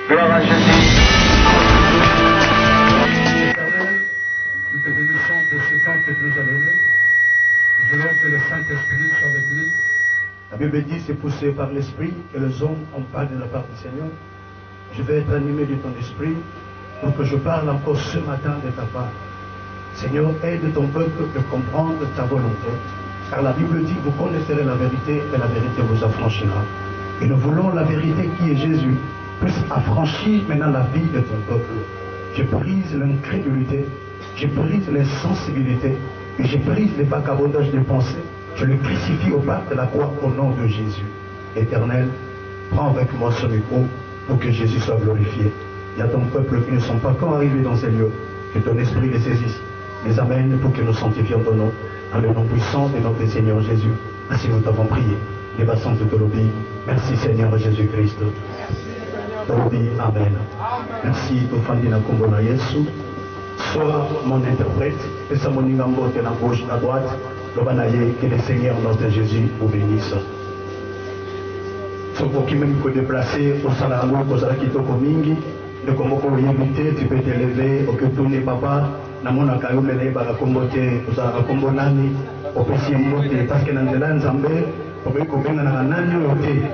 Gloire à Jésus. Nous te bénissons pour ce temps que tu nous as donné. Nous voulons que le Saint-Esprit soit avec nous. La Bible dit, c'est poussé par l'Esprit que les hommes ont parlé de la part du Seigneur. Je vais être animé de ton esprit pour que je parle encore ce matin de ta part. Seigneur, aide ton peuple de comprendre ta volonté. Car la Bible dit, vous connaîtrez la vérité et la vérité vous affranchira. Et nous voulons la vérité qui est Jésus puisse affranchir maintenant la vie de ton peuple. Je brise l'incrédulité, je brise l'insensibilité et je brise les vagabondages de pensée. Je le crucifie au bas de la croix au nom de Jésus. Éternel, prends avec moi ce micro pour que Jésus soit glorifié. Il y a ton peuple qui ne sont pas encore arrivés dans ces lieux. Que ton esprit les saisisse, les amène pour que nous sanctifions ton nom. Dans le nom puissant de notre Seigneur Jésus. Ainsi nous t'avons prié. Les bassins de Tolobi. Merci Seigneur Jésus-Christ. Tolobi, Amen. Merci Tofandina Kombona Yesu. Sois mon interprète. Et ça mon ingambo de la gauche à droite. Que le Seigneur notre Jésus vous bénisse. Ce qui même peut déplacer au Salango, au Salakitoko Mingi, de comment éviter, tu peux t'élever, au que tourner papa, Namona Kayumele, Barakombote, au Sarakombonani, au Pessimbote, parce que dans le land Zambé, au Bekobenga Nani,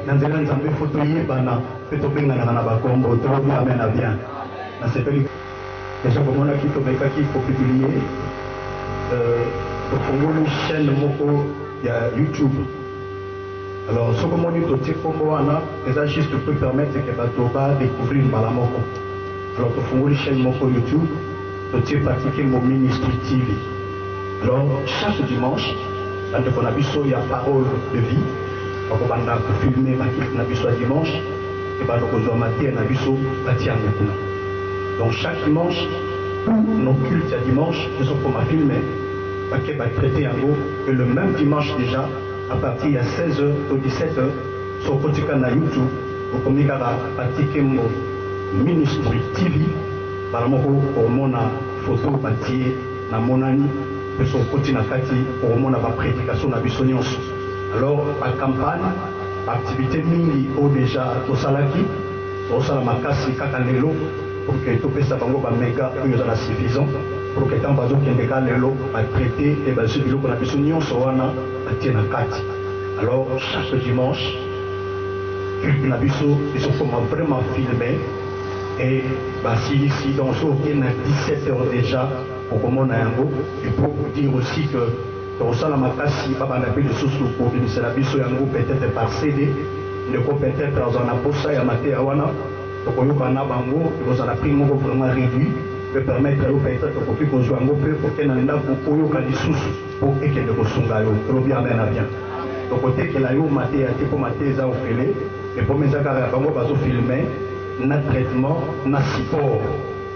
dans le land Zambé, Fotoye, Bana, Petobenga Nanabakombo, trop bien, amen à bien. Dans cette période, déjà, comme on a quitté Bekaki pour publier, pour une chaîne de YouTube. Alors, ce que je dis, c'est juste pour permettre que Batoba découvrir Balamoko. Alors, pour une chaîne de YouTube, je pratiquer mon ministry TV. Alors, chaque dimanche, dans le il y a parole de vie. On va filmer le dimanche. Et on va matin, donc, chaque dimanche, nos cultes à dimanche, ils sont pour filmer. Qui va traiter en gros, et le même dimanche déjà, à partir de 16h ou 17h, sur le YouTube, au communiquer à pratiquer mon ministry TV, par mon pour mon photo bâtie, na monani, et sur le côté pour mon prédication na bisonios. Alors, la campagne, l'activité mini au déjà au salaki, au salamakasi kakanelo, pour que tout ça va méga, nous avons suffisant. Pour que tant bazo qui est lelo à traiter et bazo bilo qu'on a besoin de soana à tirer na kati. Alors chaque dimanche, il a besoin ils sont vraiment filmés et bah si dans ce qui est à 17h déjà pour comment on a un mot et pour dire aussi que dans ça la makasi pas on appelle de sous pour c'est la biso un groupe peut-être par CD le groupe peut-être dans un aposa ya maté awana donc on a na bango et vous en a pris mon vraiment réduit peut permettre au pays de copier qu'on joue un peu pour qu'elle n'ait pas pour pour qu'elle ne songa yo bien bien bien donc côté que la yo maté a pour maté ça au filet et pour mes agarres bango bazo filmer na traitement na support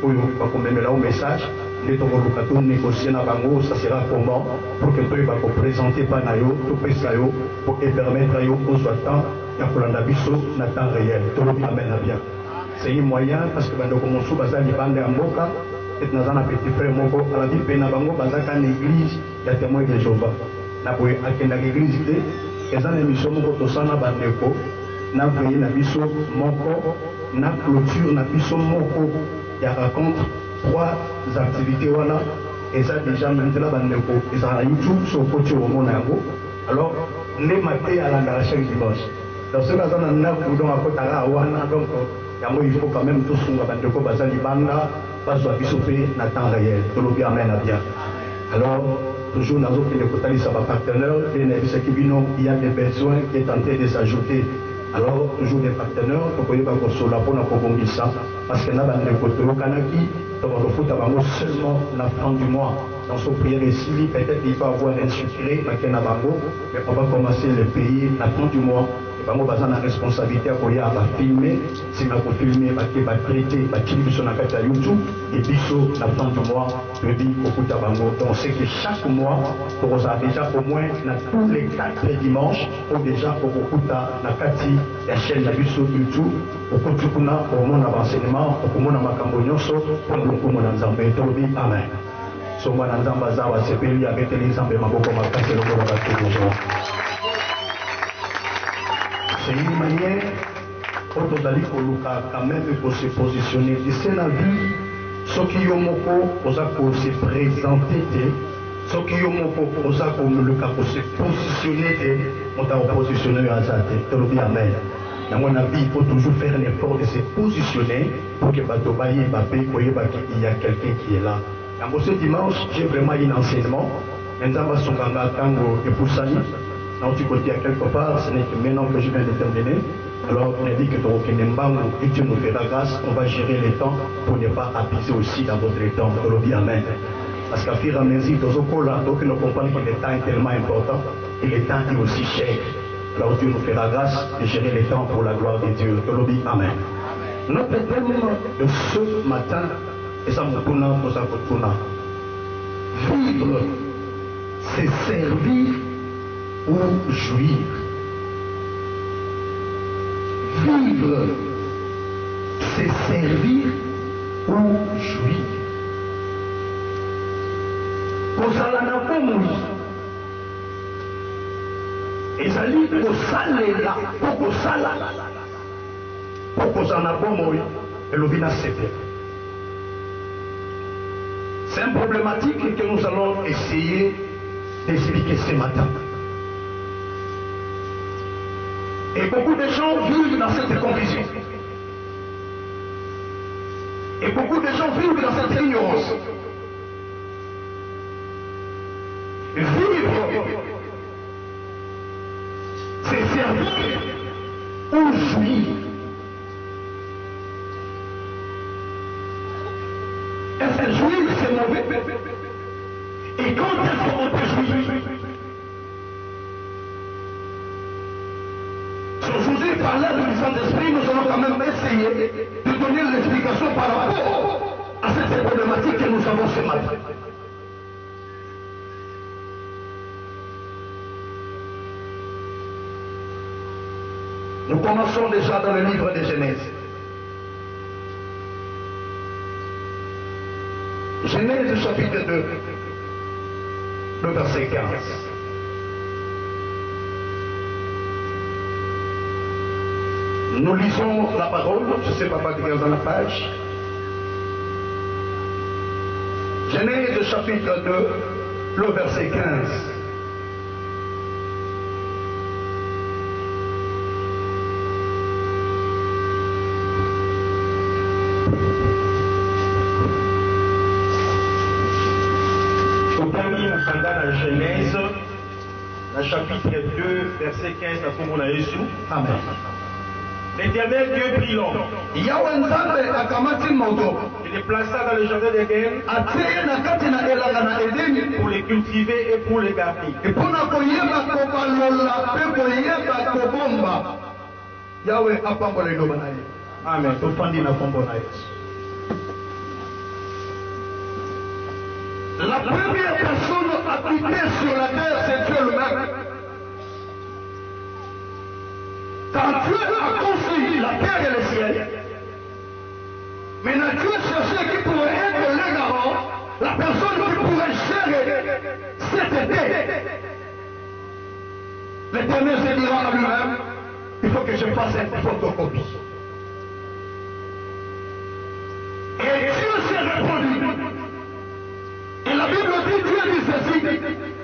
pour qu'on même là au message les tombolocato négocier na bango ça sera comment pour que toi va présenter pas na yo tout peut ça yo pour permettre yo qu'on soit temps ya kolanda biso na temps réel tout bien bien c'est un moyen parce que quand on commence à faire des mboka et dans un petit frère moko à la vie pena bango bazaka l'église ya témoin de Jéhovah na boye akenda l'église te ezana émission moko tosana bandeko na voyer na biso moko na clôture na biso moko ya raconte trois activités wana et ça déjà maintenant bandeko ezana YouTube sur côté au monde yango alors les maté à la chaque dimanche dans ce cas on a donc à côté là wana donc il faut quand même tous nous bandeko bazali banda bazwa bisope na temps réel tout le bien amène à bien alors toujours dans aucun côté ça va partenaire il y a des besoins qui est tenté de s'ajouter alors toujours des partenaires pour que pas consoler pour na kobongisa parce que na bandeko to kanaki to va foutre bango seulement la fin du mois dans son prière ici peut-être il va avoir un sucré mais na bango mais on va commencer le payer la fin du mois bango baza na responsabilité à filmer si ma ko filmer ba traiter ba kili biso na kati ya YouTube et biso la fin du mois je dis okuta bango donc c'est que chaque mois pour ça déjà au moins na tous les 4 dimanches ou déjà pour okuta na kati ya chaîne ya biso YouTube okuta kuna au monde d'enseignement au monde makambo nyonso pour le komona nzambe to bi amen so mwana nzamba zawa sepeli avec les nzambe maboko makasi lokola ba tout. C'est une manière Otozali koluka quand même pour se positionner. C'est la vie. Ce qui est moko, pour se présenter. Ce qui est moko, pour se positionner. On t'a positionné à ça. Amen. Dans mon avis, il faut toujours faire un effort de se positionner pour que Batobaye et Babé, il y a quelqu'un qui est là. Dans ce dimanche, j'ai vraiment un enseignement. Maintenant, je vais Tango et Poussani. Dans ce côté, quelque part, ce n'est que maintenant que je viens de terminer. Alors, on a dit que Dieu nous fera grâce, on va gérer les temps pour ne pas abuser aussi dans votre temps. Amen. Parce qu'à fur et à mesure, donc nous comprenons que le temps est tellement important et le temps est aussi cher. Alors Dieu nous fera grâce de gérer les temps pour la gloire de Dieu. Amen. Notre thème de ce matin, et ça me tourne, vivre, c'est servir ou jouir. Vivre, c'est servir ou jouir. Kozalana pomoi. Ezali kosalela, pokosala. Pokozana pomoi, elobina sepe. C'est une problématique que nous allons essayer d'expliquer ce matin. Et beaucoup de gens vivent dans cette confusion. Et beaucoup de gens vivent dans cette ignorance. Vivre, c'est servir ou jouir. Est-ce que jouir c'est mauvais? Et quand est-ce qu'on peut jouir? Aujourd'hui, par l'aide du Saint-Esprit, nous allons quand même essayer de donner l'explication par rapport à cette problématique que nous avons ce matin. Nous commençons déjà dans le livre de Genèse. Genèse chapitre 2, le verset 15. Nous lisons la parole, je ne sais pas dire dans la page. Genèse chapitre 2, le verset 15. La Genèse, le chapitre 2, verset 15, à mon Jésus. Amen. L'Éternel Dieu prit l'homme. Il le plaça dans le jardin d'Éden pour les cultiver et pour les garder. Amen. La première personne habitée sur la terre, c'est Dieu lui-même. Quand Dieu a construit la terre et le ciel, maintenant Dieu cherchait qui pourrait être le garant, la personne qui pourrait gérer cette terre. L'Éternel se dira à lui-même, il faut que je fasse une photocopie. Et Dieu s'est répondu. Et la Bible dit, Dieu dit ceci,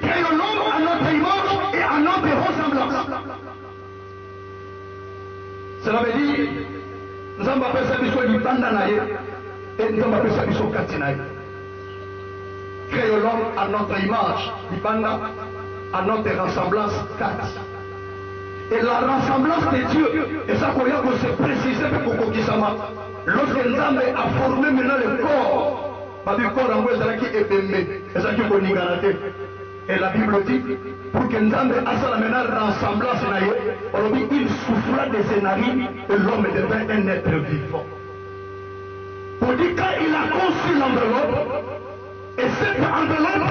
créons l'homme à notre image et à notre ressemblance. Cela veut dire, nous avons appelé ça biso du bandanaye et nous avons appelé ça biso katinaye. Créons l'homme à notre image, du banda, à notre ressemblance kati. Et la ressemblance de Dieu, et ça qu'on a se préciser pour qu'on dise ça, lorsque nous avons formé maintenant le corps, et la Bible dit, pour que nous ayons la ressemblance, il souffla de ses narines et l'homme devint un être vivant. Pour dire quand il a conçu l'enveloppe, et cette enveloppe,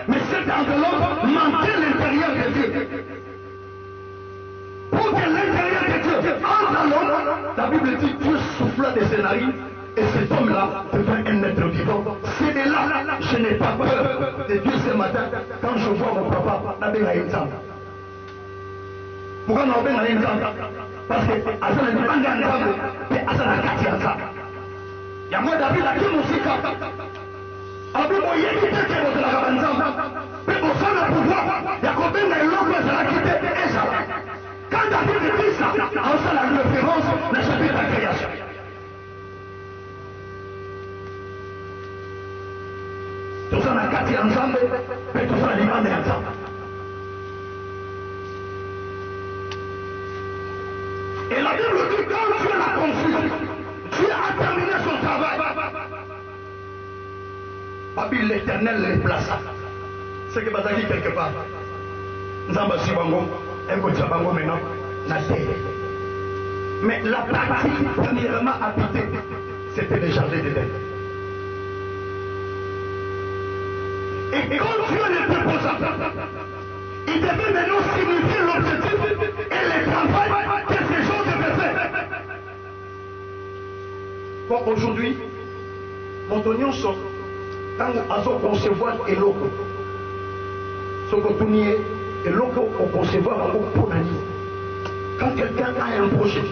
mais cette enveloppe manquait l'intérieur de Dieu. Pour que l'intérieur de Dieu entre dans l'homme, la Bible dit Dieu souffla de ses narines. Et cet homme-là devient un être vivant. C'est de là, je n'ai pas peur de Dieu ce matin quand je vois mon papa, la belle Aïdam. Pourquoi nous avons un exemple? Parce que Azana n'est pas un exemple, mais Azana Kati Azana. Il y a moi David à qui nous s'y cap. Alors, moi, il y a qui peut être de la Rabanzam. Mais pour ça, le pouvoir, il y a combien de langues à la quitté et ça. Quand David dit ça, en ça la référence, le chapitre de la création. Tout ça, on a Kati ensemble, mais tout ça, on a Liban ensemble. Et la Bible dit quand Dieu l'a conçu, Dieu a terminé son travail. Babil l'Éternel les plaça. C'est que Bazaki quelque part. Nzamba Sibango, Ngo Bango maintenant, na terre. Mais la partie premièrement habitée, c'était le jardin d'Éden. Et quand Dieu les proposa, il devait maintenant signifier l'objectif et le travail que ces gens devaient faire. Bon, aujourd'hui, Montonion sort, quand on a concevoir et l'eau, ce qu'on tourne et l'eau qu'on concevoir pour l'année. Quand quelqu'un a un projet,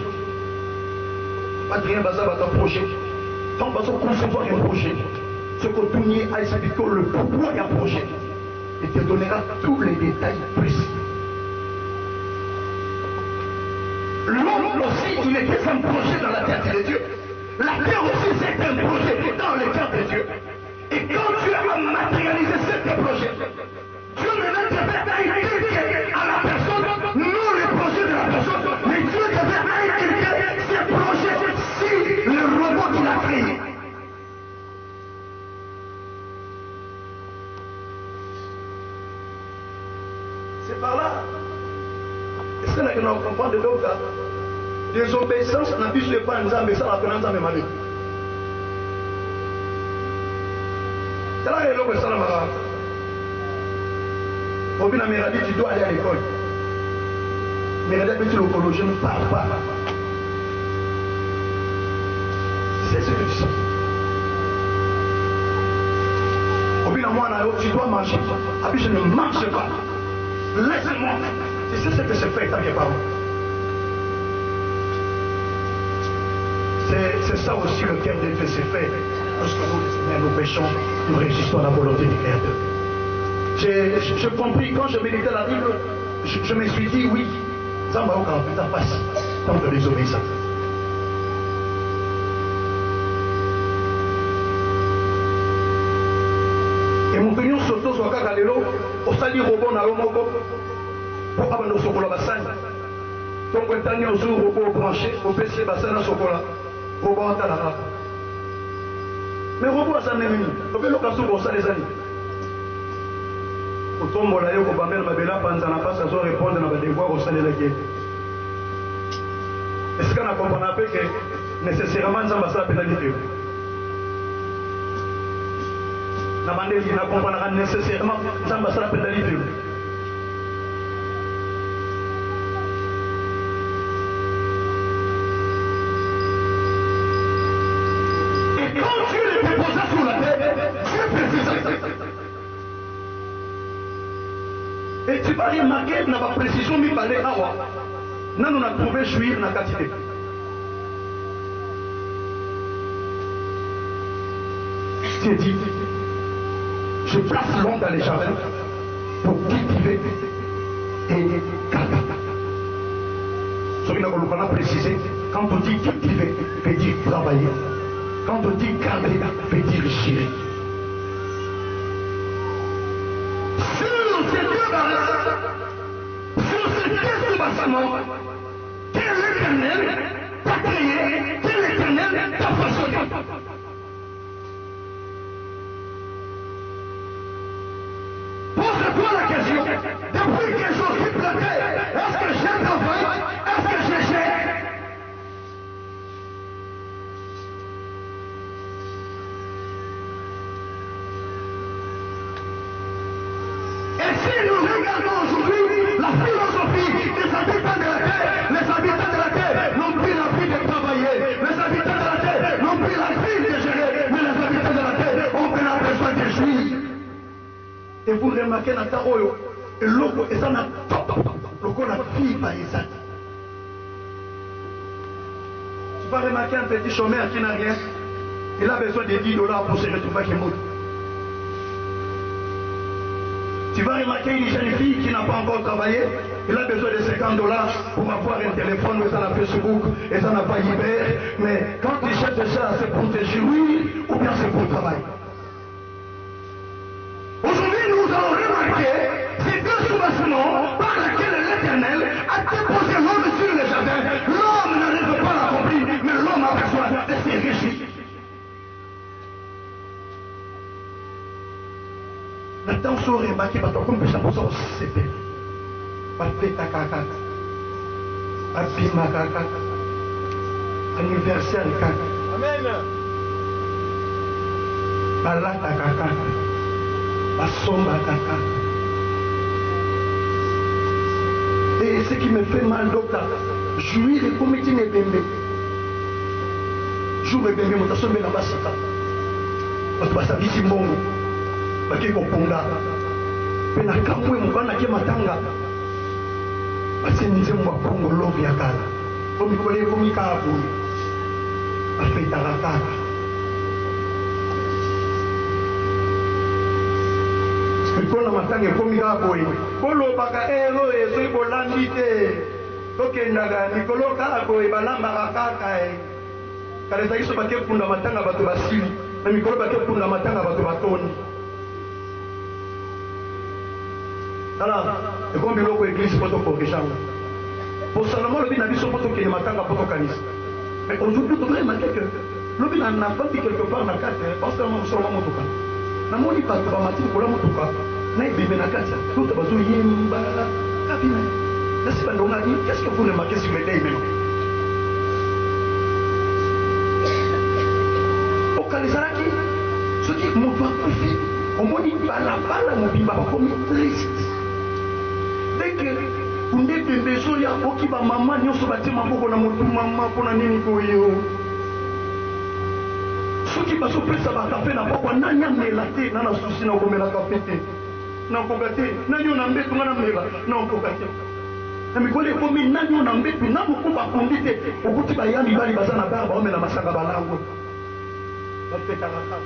pas de rien, un projet, quand on va concevoir un projet, ce qu'on tourne a expliqué le pourquoi d'un projet. Et te donnera tous les détails précis. L'homme aussi, il était un projet dans la terre de Dieu. La terre aussi, c'est un projet dans le cœur de Dieu. Et quand Dieu a matérialisé ce projet, Dieu maintenant devait inculquer à la personne, non le projet de la personne, mais Dieu devait inculquer ce projet si le robot qu'il a créé. C'est par là. Et c'est là que nous comprenons de l'autre. Désobéissance n'a plus de pas en mais ça la connaît en même. C'est là que l'autre ça la mara. Au bout de la méradi, tu dois aller à l'école. Méradi, petit l'ocologie ne parle pas. C'est ce que tu sais. Au bout d'un mois, tu dois manger. Ah, je ne mange pas. Laisse-moi. Tu sais ce que c'est fait, t'as bien parlé. C'est ça aussi le cœur de Dieu, c'est fait. Lorsque nous péchons, nous résistons à la volonté du Créateur. J'ai compris, quand je méditais la Bible, je me suis dit, oui, ça m'a fait ça passe, tant de désobéissance. Et mon pignon s'auto soit kakalelo, au sali robot na romoko, pour abandonner au sokola bassin. Donc, on est au jour robot branché, au PC bassin à sokola. Robot à la rap. Mais robot à sa némini. On peut le casser pour ça les années. Au tombeau là, on va mettre ma belle panza na face à se répondre à ma devoir au sein de la guerre. Est-ce qu'on a compris que nécessairement ça va s'appeler la vidéo? La bandelle n'a comprendra nécessairement ça va s'appeler la vidéo. Et tu vas remarquer dans la précision, mais parler à moi. Nous avons trouvé juif dans la quantité. Dieu dit, je place l'homme dans les jardins pour cultiver et garder. Ce que nous avons précisé, quand on dit cultiver, veut dire travailler. Quand on dit garder, veut dire chérir. Quel éternel t'a créé, quel éternel t'a façonné. Pose-toi la question, depuis que je suis planté, est-ce que j'ai travaillé, est-ce que j'ai géré? Et si nous regardons aujourd'hui la philosophie des habitants de la terre, les habitants de la terre n'ont plus l'envie de travailler, les habitants de la terre n'ont plus l'envie de gérer, mais les habitants de la terre ont bien besoin de jouir. Et vous remarquez dans ta oyo, et l'eau est en top. lokola fille paysane. Tu vas remarquer un petit chômeur qui n'a rien. Il a besoin de 10 dollars pour se retrouver avec Mout. Tu vas remarquer une jeune fille qui n'a pas encore travaillé. Il a besoin de 50 dollars pour avoir un téléphone, mais ça n'a pas Facebook, et ça n'a pas Iber. Mais quand tu cherches ça, c'est pour te jouir ou bien c'est pour le travail. Aujourd'hui, nous allons remarquer ces deux soubassements par lesquels l'Éternel a déposé l'homme sur le jardin. L'homme n'arrive pas à l'accomplir, mais l'homme a besoin de se réjouir. Maintenant, on s'aurait remarqué, parce qu'on peut changer ça aussi, c'est bien. Papeta kaka, abima kaka, anniversaire kaka. Amen. Balata kaka, basomba kaka. Et ce qui me fait mal, docteur, jouir et commettre une bébé. Jouer et bébé, mon assommé là-bas, c'est ça. Parce que ça vit bon. Parce que Ponga, mais la camoué, mon gars, n'a qu'à matanga. Parce que nous sommes à Pongo, l'homme y a kala. Comme vous voulez, vous m'y carabou. A fait ta rataka. Mais quand la matanga est comme y carabou, Polo baka ero et c'est pour l'ambité. Ok, naga, Nicolo carabou et balamba rakaka. Car les aïs sont baqués pour la matanga bateau basili. Mais Nicolo baqué pour la matanga bateau batoni. Alors, et comme il y a l'église pour pour Salomon, le bin a dit son poteau qui est matanga pour canis. Mais aujourd'hui, vous devez remarquer que le bin n'a pas dit quelque part dans la carte, parce que nous sommes en motoka. Nous n'avons pas de matin pour la motoka. Nous avons bébé dans la carte. Nous avons besoin de yemba, cabine. N'est-ce pas, qu'est-ce que vous remarquez sur mes days maintenant? Au Kalizaraki, ce qui m'ont fait, on m'a dit, bala, mon bimba, comme triste. Dès que vous n'êtes pas besoin de faire des maman, nous sommes bâtis maboko na motu maman pour la nini koyo. Ceux qui passent au plus ça va taper na boko na nyamé la tête na souci na komela kapete. Na kokate, na nyo na mbetu na meba, na kokate. Na mikole komi na nyo na mbetu na mukuba kondite, okuti ba yami bali bazana barba omela masanga balango. Ba peta la kaka.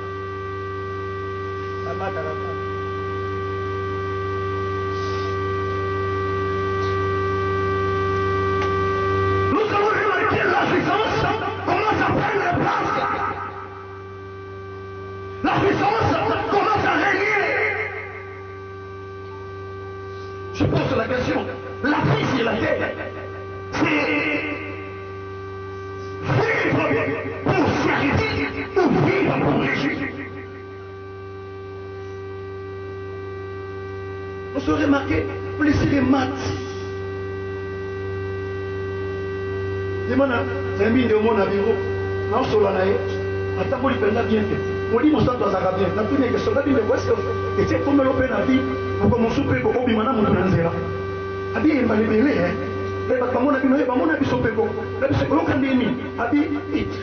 Ba la kaka. La puissance commence à prendre place. La puissance commence à régner. Je pose la question. La vie sur la terre, c'est vivre pour servir ou vivre pour régir. On se remarque, vous laissez les maths. Demana, c'est mis de mon bureau. Non, solo naïe. Attends, il peut la bien fait. On dit mon sang doit s'arranger bien. N'a plus de question. N'a plus de et c'est comme l'open la vie. Pour que mon souper pour obi mana mon nanzera. Abi il m'a libéré hein. Et parce que mon abi no mon abi souper ko. Là c'est ko kan demi. Abi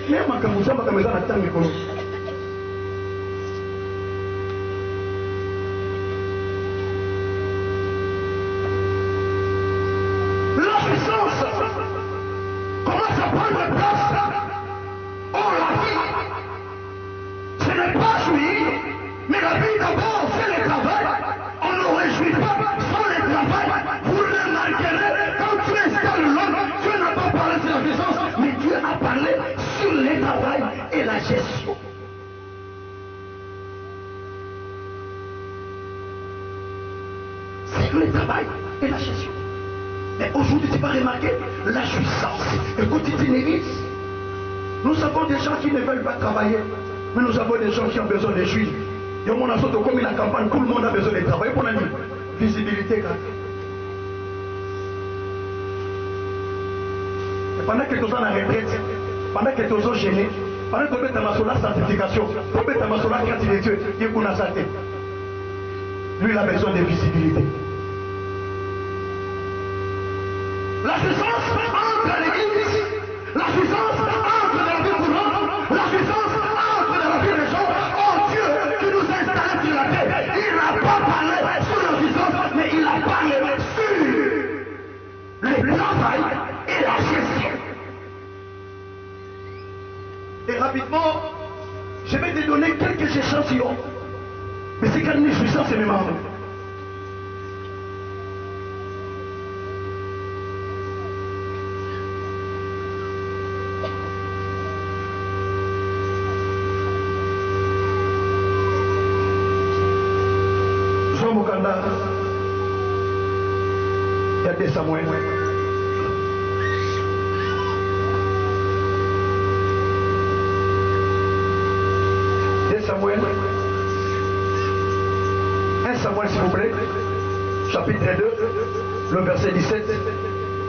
même ma kamuza ma kameza na tambi ko. Le travail et la gestion. Mais aujourd'hui, tu vas remarquer la jouissance. Et quand tu t'énerves, nous avons des gens qui ne veulent pas travailler, mais nous avons des gens qui ont besoin de jouir. Et au monde comme une campagne, tout le monde a besoin de travailler pour la visibilité. Et pendant que tu es en retraite, pendant que tu es gêné, pendant que tu es la certification, tu es la carte de Dieu, lui, il a besoin de visibilité. La puissance entre l'église, la puissance entre la vie courante, la puissance entre la vie des gens. Oh Dieu qui nous a installés sur la terre, il n'a pas parlé sur la puissance, mais il a parlé sur Et rapidement, je vais te donner quelques échantillons. Mais c'est quand même puissant, c'est mes membres. Jean Mokanda, il y a des Samuel. Samuel, 1 Samuel s'il vous plaît, chapitre 2, le verset 17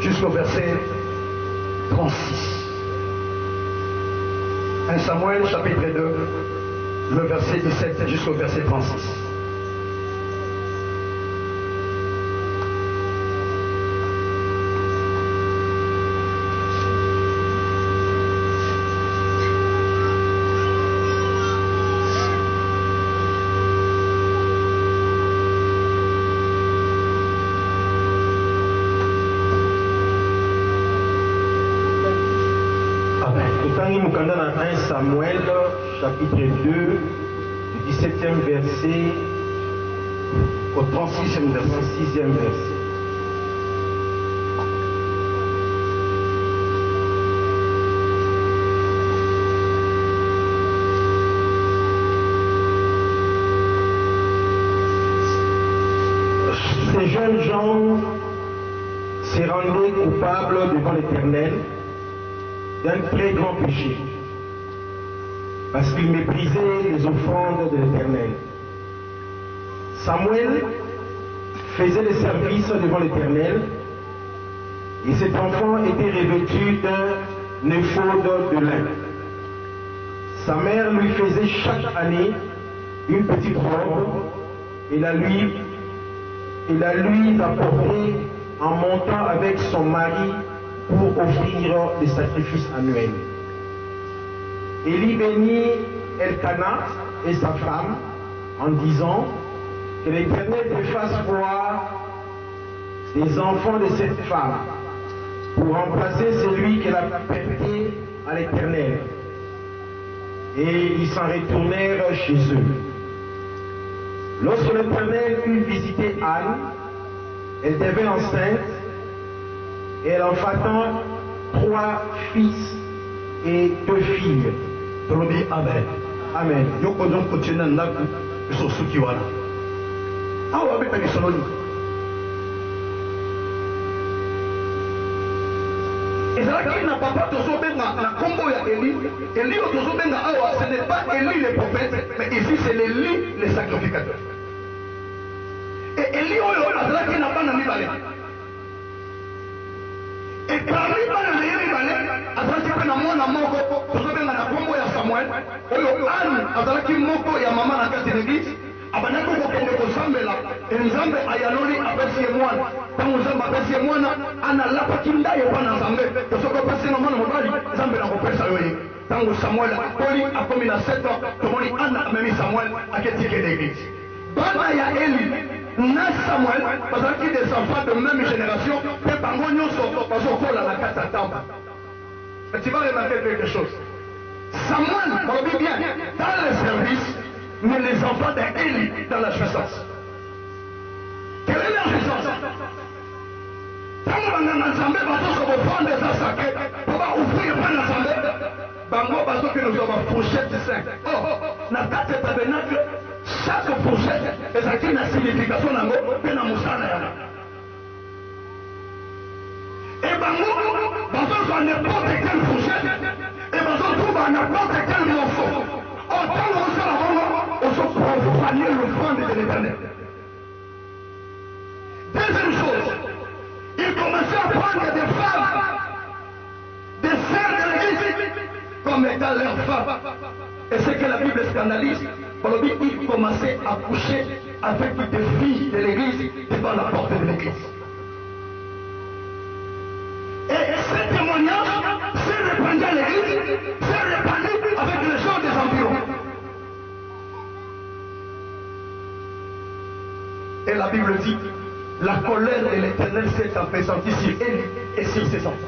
jusqu'au verset 36. 1 Samuel chapitre 2, le verset 17 jusqu'au verset 36. Dans 1 Samuel, chapitre 2, du 17e verset au 36e verset. Ces jeunes gens se rendaient coupables devant l'Éternel d'un très grand péché, parce qu'ils méprisaient les offrandes de l'Éternel. Samuel faisait le service devant l'Éternel, et cet enfant était revêtu d'un éphod de lin. Sa mère lui faisait chaque année une petite robe et la lui apportait en montant avec son mari pour offrir des sacrifices annuels. Élie bénit Elkanah et sa femme en disant que l'Éternel te fasse voir des enfants de cette femme pour remplacer celui qu'elle a prêté à l'Éternel. Et ils s'en retournèrent chez eux. Lorsque l'Éternel eut visité Anne, elle devint enceinte et elle enfantant 3 fils et 2 filles. Tolobi Amen. Amen. Yoko donc continue ndaku bisosuki wana. Awa beta bisoloni. Ezalaki na papa tozobenga na kombo ya Eli. Eli tozobenga awa, ce n'est pas Eli le prophète, mais ici c'est Eli le sacrificateur. Et Eli oyo azalaki na bana mibale. Et parmi bana na ye mibale, azalaki pe na mwana moko tozobenga na kombo ya Samuel. Oyo Anne azalaki moko ya mama na kati l'église. Abanaki kokende kozambela Nzambe ayaloli apesi ye mwana. Ntango Nzambe apesi ye mwana, analapaki ndayi epai na Nzambe. Soki opesi na mwana mobali, Nzambe nakopesa yo ye. Ntango Samuel akoli akomi na 7 ans, tomoni Anna amemi Samuel aketike l'église. Bana ya Eli na Samuel bazalaki des enfants de même génération, mpe bango nyonso bazokola na kati ya temple. Mais tu vas remarquer quelque chose. Samuel, on bien, dans le service, mais les enfants d'Élie dans la puissance. Quelle est leur puissance? Tant que nous avons besoin de ça sacré, pour ouvrir pas l'assemblée, bango bazo que nous avons fourchette de 5. Oh, na tête tabernacle, chaque fourchette est une signification nango, pe na musana yana. Et bango bazo sur n'importe quelle fourchette, et bazo trouve n'importe quel morceau. Autant nous avons profaner l'offrande de l'Éternel. Deuxième chose, il commençait à prendre des femmes, des sœurs de l'Église, comme étant leurs femmes. Et ce que la Bible scandalise, il commençait à coucher avec des filles de l'Église devant la porte de l'Église. Et ce témoignage s'est répandu à l'Église, s'est répandu avec les gens des environs. Et la Bible dit, la colère de l'Éternel s'est appesantie sur Élie et sur ses enfants.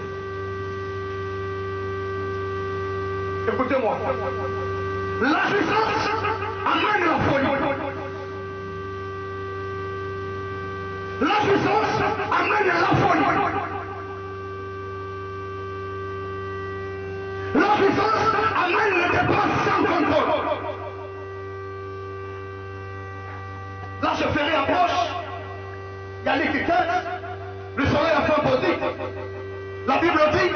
Écoutez-moi. La puissance amène la folie. La puissance amène la folie. La puissance amène les dépenses sans contrôle. Là, je ferai approche. Il y a l'étiquette. Le soleil a fait body. La Bible dit,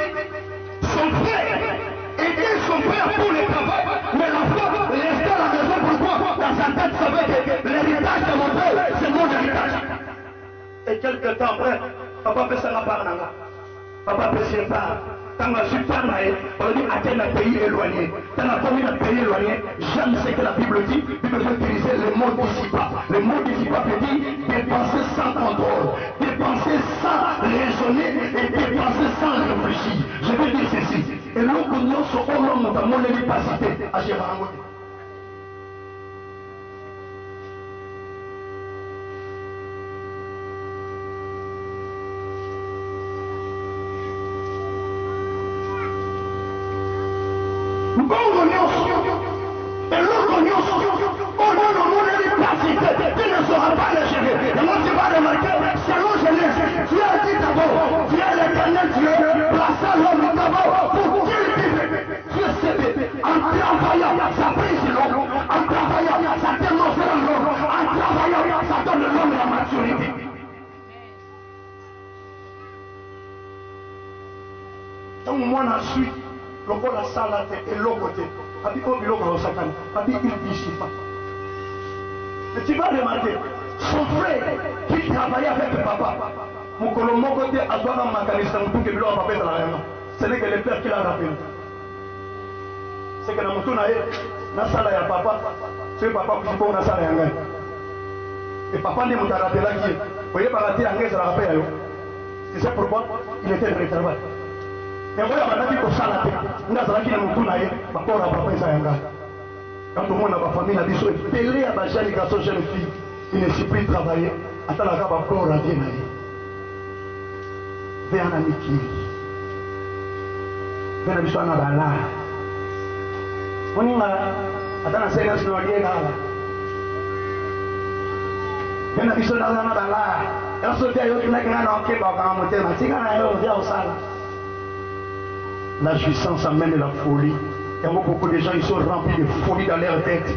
sont prêts. Et ils sont prêts pour les travail. Mais la foi restait à la maison. Pourquoi? Dans sa tête, savait que l'héritage de mon père, c'est mon héritage. Et quelques temps après, papa fait ça la part. Papa fait ça part. Quand je suis parlé, on dit à quel pays éloigné. Dans la commune d'un pays éloigné, j'aime ce que la Bible dit. Il faut utiliser le mot dissipa. Le mot dissipa veut dire dépenser sans contrôle, dépenser sans raisonner et dépenser sans réfléchir. Je veux dire ceci. Et l'on connaît ce homme dans mon capacité à Gérard. Mais tu vas remarquer, son frère qui travaillait avec le papa, mon colombo côté à toi dans ma canisse, ce n'est que le père qui l'a rappelé. C'est que dans mon tour, dans la salle, il y a papa, c'est papa qui est dans la salle. Et papa ne m'a rappelé là qui est. Vous voyez, par la tête, il a rappelé. Tu sais pourquoi? Il était très travail. Et voilà, maintenant, il faut ça la tête. Il a dit que mon tour, il a papa, il a quand tout le monde a ma famille, il a dit télé à ma jeune garçon, jeune fille, il ne sait plus travailler. Attends, la gamme encore à bien aller. Viens en amitié. Viens à Bissou en Abala. On y va. Attends, la séance de l'Orient là. Viens à Bissou en Abala. Et on se dit, il y a un grand enquête dans le monté. Si on a un viens au salon. La jouissance amène la folie. Il y a beaucoup de gens qui sont remplis de folie dans leur tête.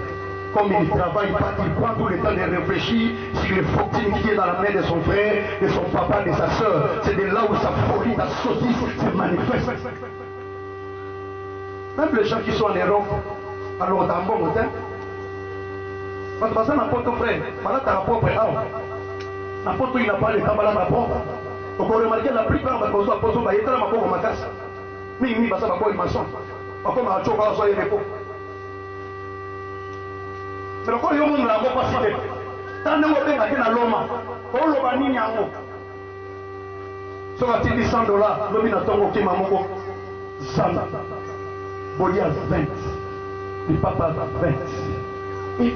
Comme ils ne travaillent pas, ils prennent tout le temps de réfléchir sur les fortunes qui est dans la main de son frère, de son papa, de sa soeur. C'est de là où sa folie, sa sottise se manifeste. Même les gens qui sont en Europe, alors dans un bon matin, parce que ça n'a pas ton frère, malade à la propre âme. N'importe où il n'a pas les tabacs à la propre. Donc on remarque la plupart de nos apôtres, il y a ma pauvre macasse. Mais il n'y a pas de maçon. Comme un chocolat sur les dépôts. Mais quand il y a un monde là, on va pas citer. Tant que vous avez un loma, on l'a banni en haut. Sur la petite $100, l'homme n'a pas de mamoko. 100. Bolia 20. Le papa 20. Et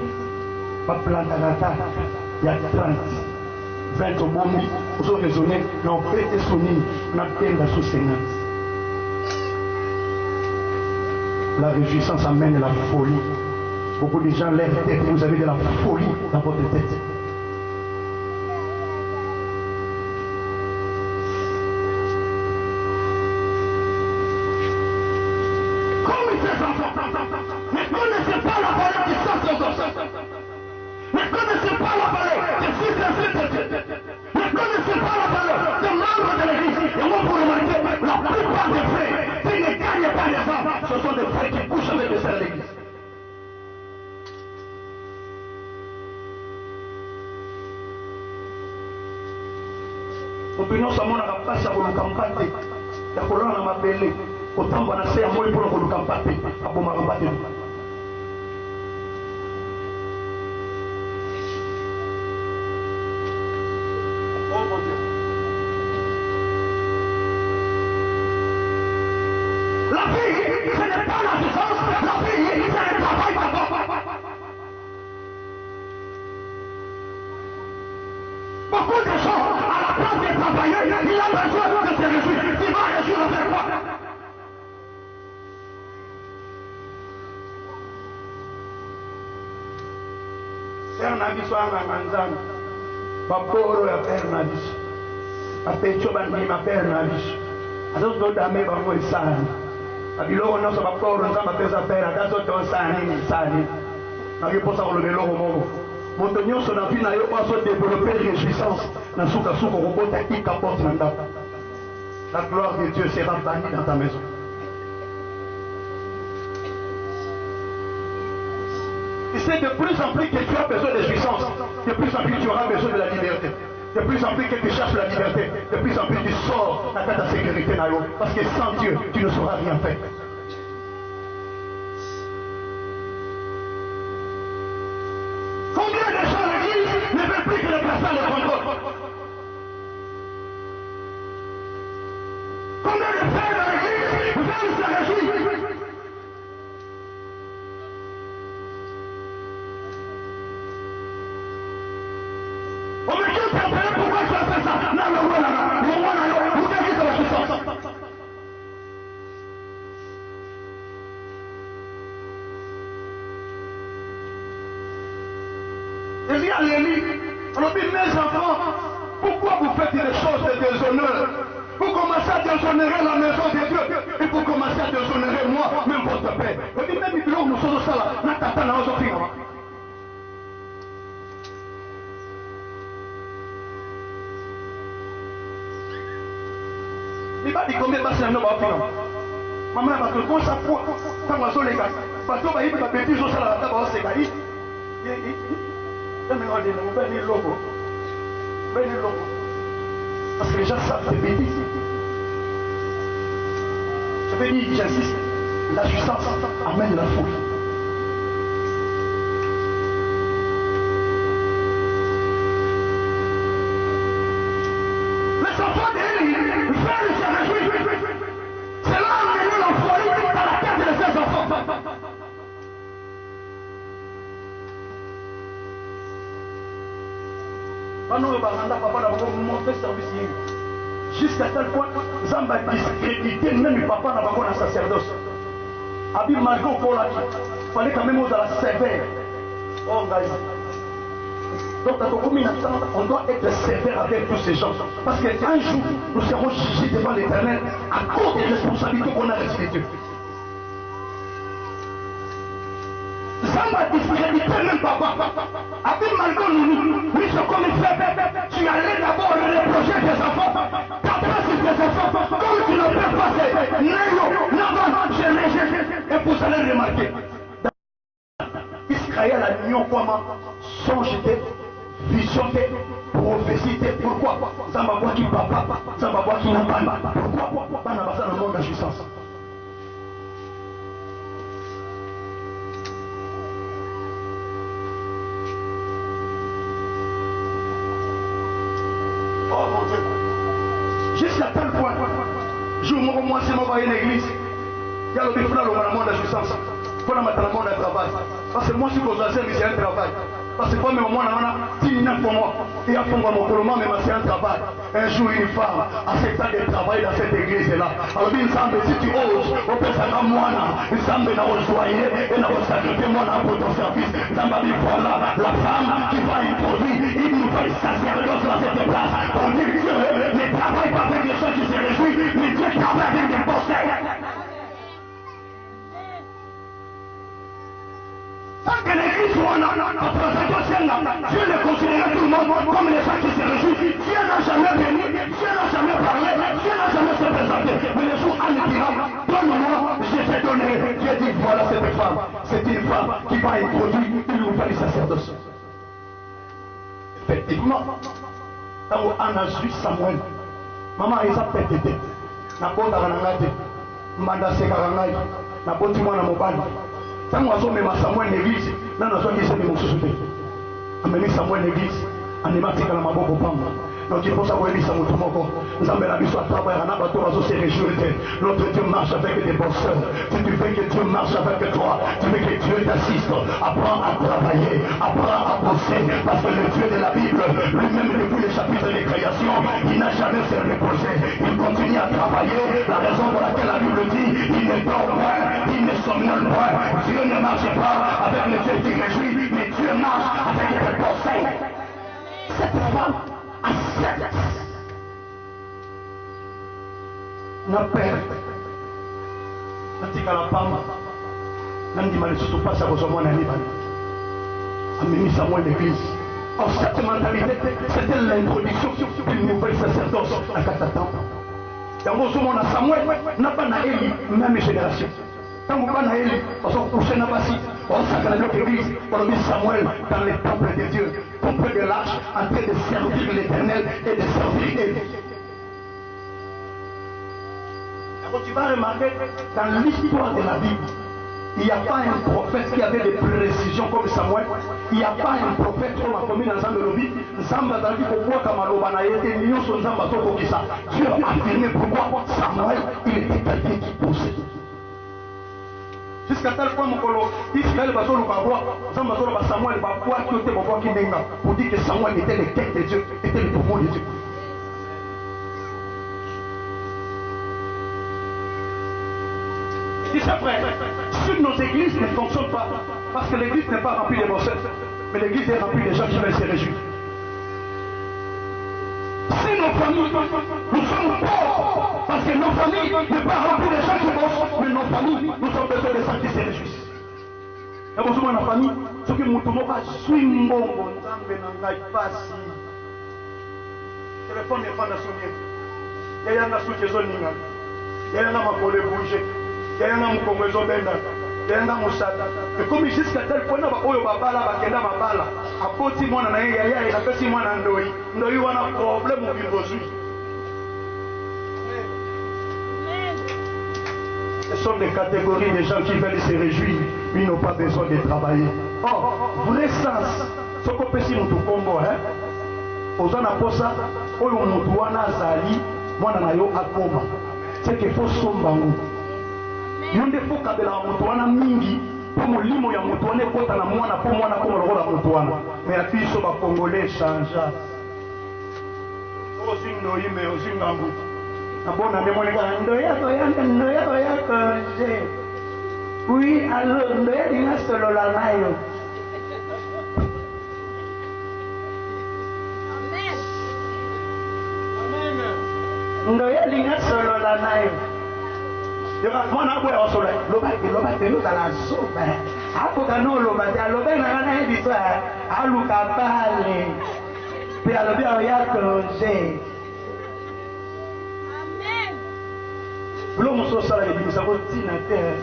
papa planta il y a 30. 20 au bombi. Vous avez raisonné, on peut être soumis, on a peine sous 50. La réjouissance amène la folie. Beaucoup de gens lèvent tête et vous avez de la folie dans votre tête. Comme ces enfants ne connaissez pas la valeur du sacerdoce, ne connaissez pas la valeur des fils et filles de Dieu, ne connaissez pas la valeur des membres de l'église. Et moi, pour remarquer, la plupart des frères qui ne gagnent pas les hommes, ce sont des frères qui couchent avec les sœurs de l'église. Opinion sa mona kapasa kuluka mpate ya kolona na mabele otamba na se ya moi mpona koluka mpate abomaka mpate. La vie, ce n'est pas la puissance, la vie, c'est le travail d'abord. Beaucoup de gens, à la place de travailler, il a besoin de se réjouir. Tu vas réjouir avec quoi? père na biso anganga nzambe baporo ya père na biso bapecho bandima père na biso azozodame bango esani babiloko nyonso baporo nzambe apesa père ata soki osala nini esala nini naki mposa koloba eloko moko moto nyonso na vi na yo oyo azodevelope réjouissance na sukasuka okobota ika porte na ndako. La gloire de Dieu sera bannie dans ta maison. Et c'est de plus en plus que tu as besoin de jouissance, de plus en plus tu auras besoin de la liberté. De plus en plus que tu cherches la liberté, de plus en plus tu sors à ta sécurité. Parce que sans Dieu, tu ne sauras rien faire. Combien de gens à l'église ne veulent plus que le pasteur le contrôle? Combien de frères dans l'église veulent se réjouir? On me dit pourquoi tu as fait ça? Non, le roi là, vous avez dit que la puissance. Il dit à Lélie, on a dit mes enfants, pourquoi vous faites des choses de déshonneur? Vous commencez à déshonorer la maison de Dieu et vous commencez à déshonorer moi, même votre père. On dit même que nous sommes ça là, nous sommes il va dire combien de passer dans nos films. Maman, parce que quand ça fois, quand on a les gars, parce que il va péter sur ça là, d'abord c'est gars. Parce que les gens savent des bêtises. Je vais dire, j'insiste, la puissance amène la foule. Les enfants d'Élie veulent se réjouir. C'est là amener la folie dans la tête de ces enfants. Jusqu'à tel point, Zamba discrédité même papa n'a pas un sacerdoce. Abi Margot Polaki, il fallait quand même la sévère. Oh, donc, on doit être sévère avec tous ces gens. Parce qu'un jour, nous serons jugés devant l'Éternel à cause des responsabilités qu'on a reçues de Dieu. Zamba discrédité même papa. Abi Margot nous, comme il fait, tu allais d'abord reprocher tes enfants. Comme tu ne peux pas faire, et vous allez remarquer, Israël a nié comment songé, visionné, prophétie. Pourquoi? Ça m'a voix qui papa, ça m'a voix qui n'a pas. Pourquoi? Pas dans le monde de la puissance. Oh mon Dieu. Jusqu'à tel point, jour où moi c'est mon une église, il y a le défi dans le monde de la puissance. Pour le monde de travail. Parce que moi, si vous avez c'est un travail. Parce que moi, on a 10 000 pour moi. Et à fond, mon collement, mais c'est un travail. Un jour, une femme accepta de travailler dans cette église-là. Alors, il semble si tu oses, on peut savoir moi, il semble dans le soigner et dans le sacrifier moi pour ton service. Ça m'a dit voilà, la femme qui va introduire une nouvelle sacerdoce dans cette place. Pour dire que Dieu ne travaille pas avec les gens qui se réjouissent, mais Dieu travaille avec des conseils. Que l'église soit là, Dieu ne considère tout le monde comme les gens qui se réjouissent. Dieu n'a jamais venu, Dieu n'a jamais parlé, Dieu n'a jamais se présenté. Mais le jour où il dira, donne-moi, je t'ai donné. Dieu dit, voilà cette femme. C'est une femme qui va introduire une nouvelle sacerdoce. Effectivement, quand on a su Samuel, maman, il s'appelle Tété. Na bonda kanangate, manda sekarangai, na bonti mwana mobali. Tant qu'on a mis Samuel l'église, nous avons dit que c'est mon société. On a mis Samuel l'église, on a mis Samuel l'église. Donc il faut savoir que Samuel Notre Dieu marche avec des bosseurs. Si tu veux que Dieu marche avec toi, tu veux que Dieu t'assiste, apprends à travailler, apprends à bosser, parce que le Dieu de la Bible, lui-même depuis le chapitre de création, il n'a jamais se reposé. Il continue à travailler. La raison pour laquelle la Bible dit, il ne dort point, il ne somnole point. Dieu ne marche pas avec les yeux qui réjouissent, mais Dieu marche avec des bosseurs. Cette femme accepte. Na père natika la pamba nandima lisusu pasi ya kozwa mwana ya mibale amemisa mwa l'église. Or cette mentalité c'était l'introduction d'une nouvelle sacerdoce à kati ya temple. Yango ozomona Samuel na bana Eli même génération. Tango bana Eli bazokouche na basi osaka na notre église balobi Samuel dans le temple de Dieu auprès de l'arche en train de servir l'Éternel et de servir Eli. Quand tu vas remarquer dans l'histoire de la Bible, il n'y a pas un prophète qui avait des précisions comme Samuel. Il n'y a pas un prophète comme a commis dans le lobby. Zamba David pour voir comme Alobana était million sur Zamba Toko qui ça. Dieu a affirmé pourquoi Samuel il était quelqu'un qui poussait. Jusqu'à tel point mon colo, Israël va sur le roi, Zamba Toko Samuel va voir qui était pour qui n'est pour dire que Samuel était le tête de Dieu, était le pouvoir de Dieu. C'est vrai, si nos églises ne fonctionnent pas, parce que l'église n'est pas remplie de bosseurs, mais l'église est remplie de gens qui veulent se réjouir. Si nos familles, nous sommes pauvres, parce que nos familles ne sont pas remplies de gens qui bossent, mais nos familles, nous sommes besoin de gens qui se réjouissent. Et vous savez, la famille, ce que nous ne pas suivre, téléphone n'est pas dans son lien. Il y a un soutien zone, il y a un makole bouger. Il y a un Mkongo Benda, il y a un Moussata. Mais comme jusqu'à tel point, Oyo Babala, Bakenda Babala, à Poti Mona, il y a un petit Mona Ndoi, Ndoi, on a un problème au niveau de ce sont des catégories de gens qui veulent se réjouir, mais ils n'ont pas besoin de travailler. Or, vrai sens, ce qu'on peut dire au Congo, aux gens à Posa, Oyo Moutouana Zali, Mona Nayo Akoma, c'est qu'il faut sombango. Yonde faut kabela mutuana mingi pour molimo ya mutuana kota na mwana pour mwana pour lokola mutuana mais api so ba congolais changea ozindo yime ozingambu na bona ne moneka ndoya konje oui alors ndoya dinga solo la nayo amen ndoya dinga solo la nayo. Mwana hapo ya wasola loba tenu kala soba hapo kano loba ya loba na kana hivi tu aluka pale pia loba ya konje amen blo muso sala de bisa ko tina terre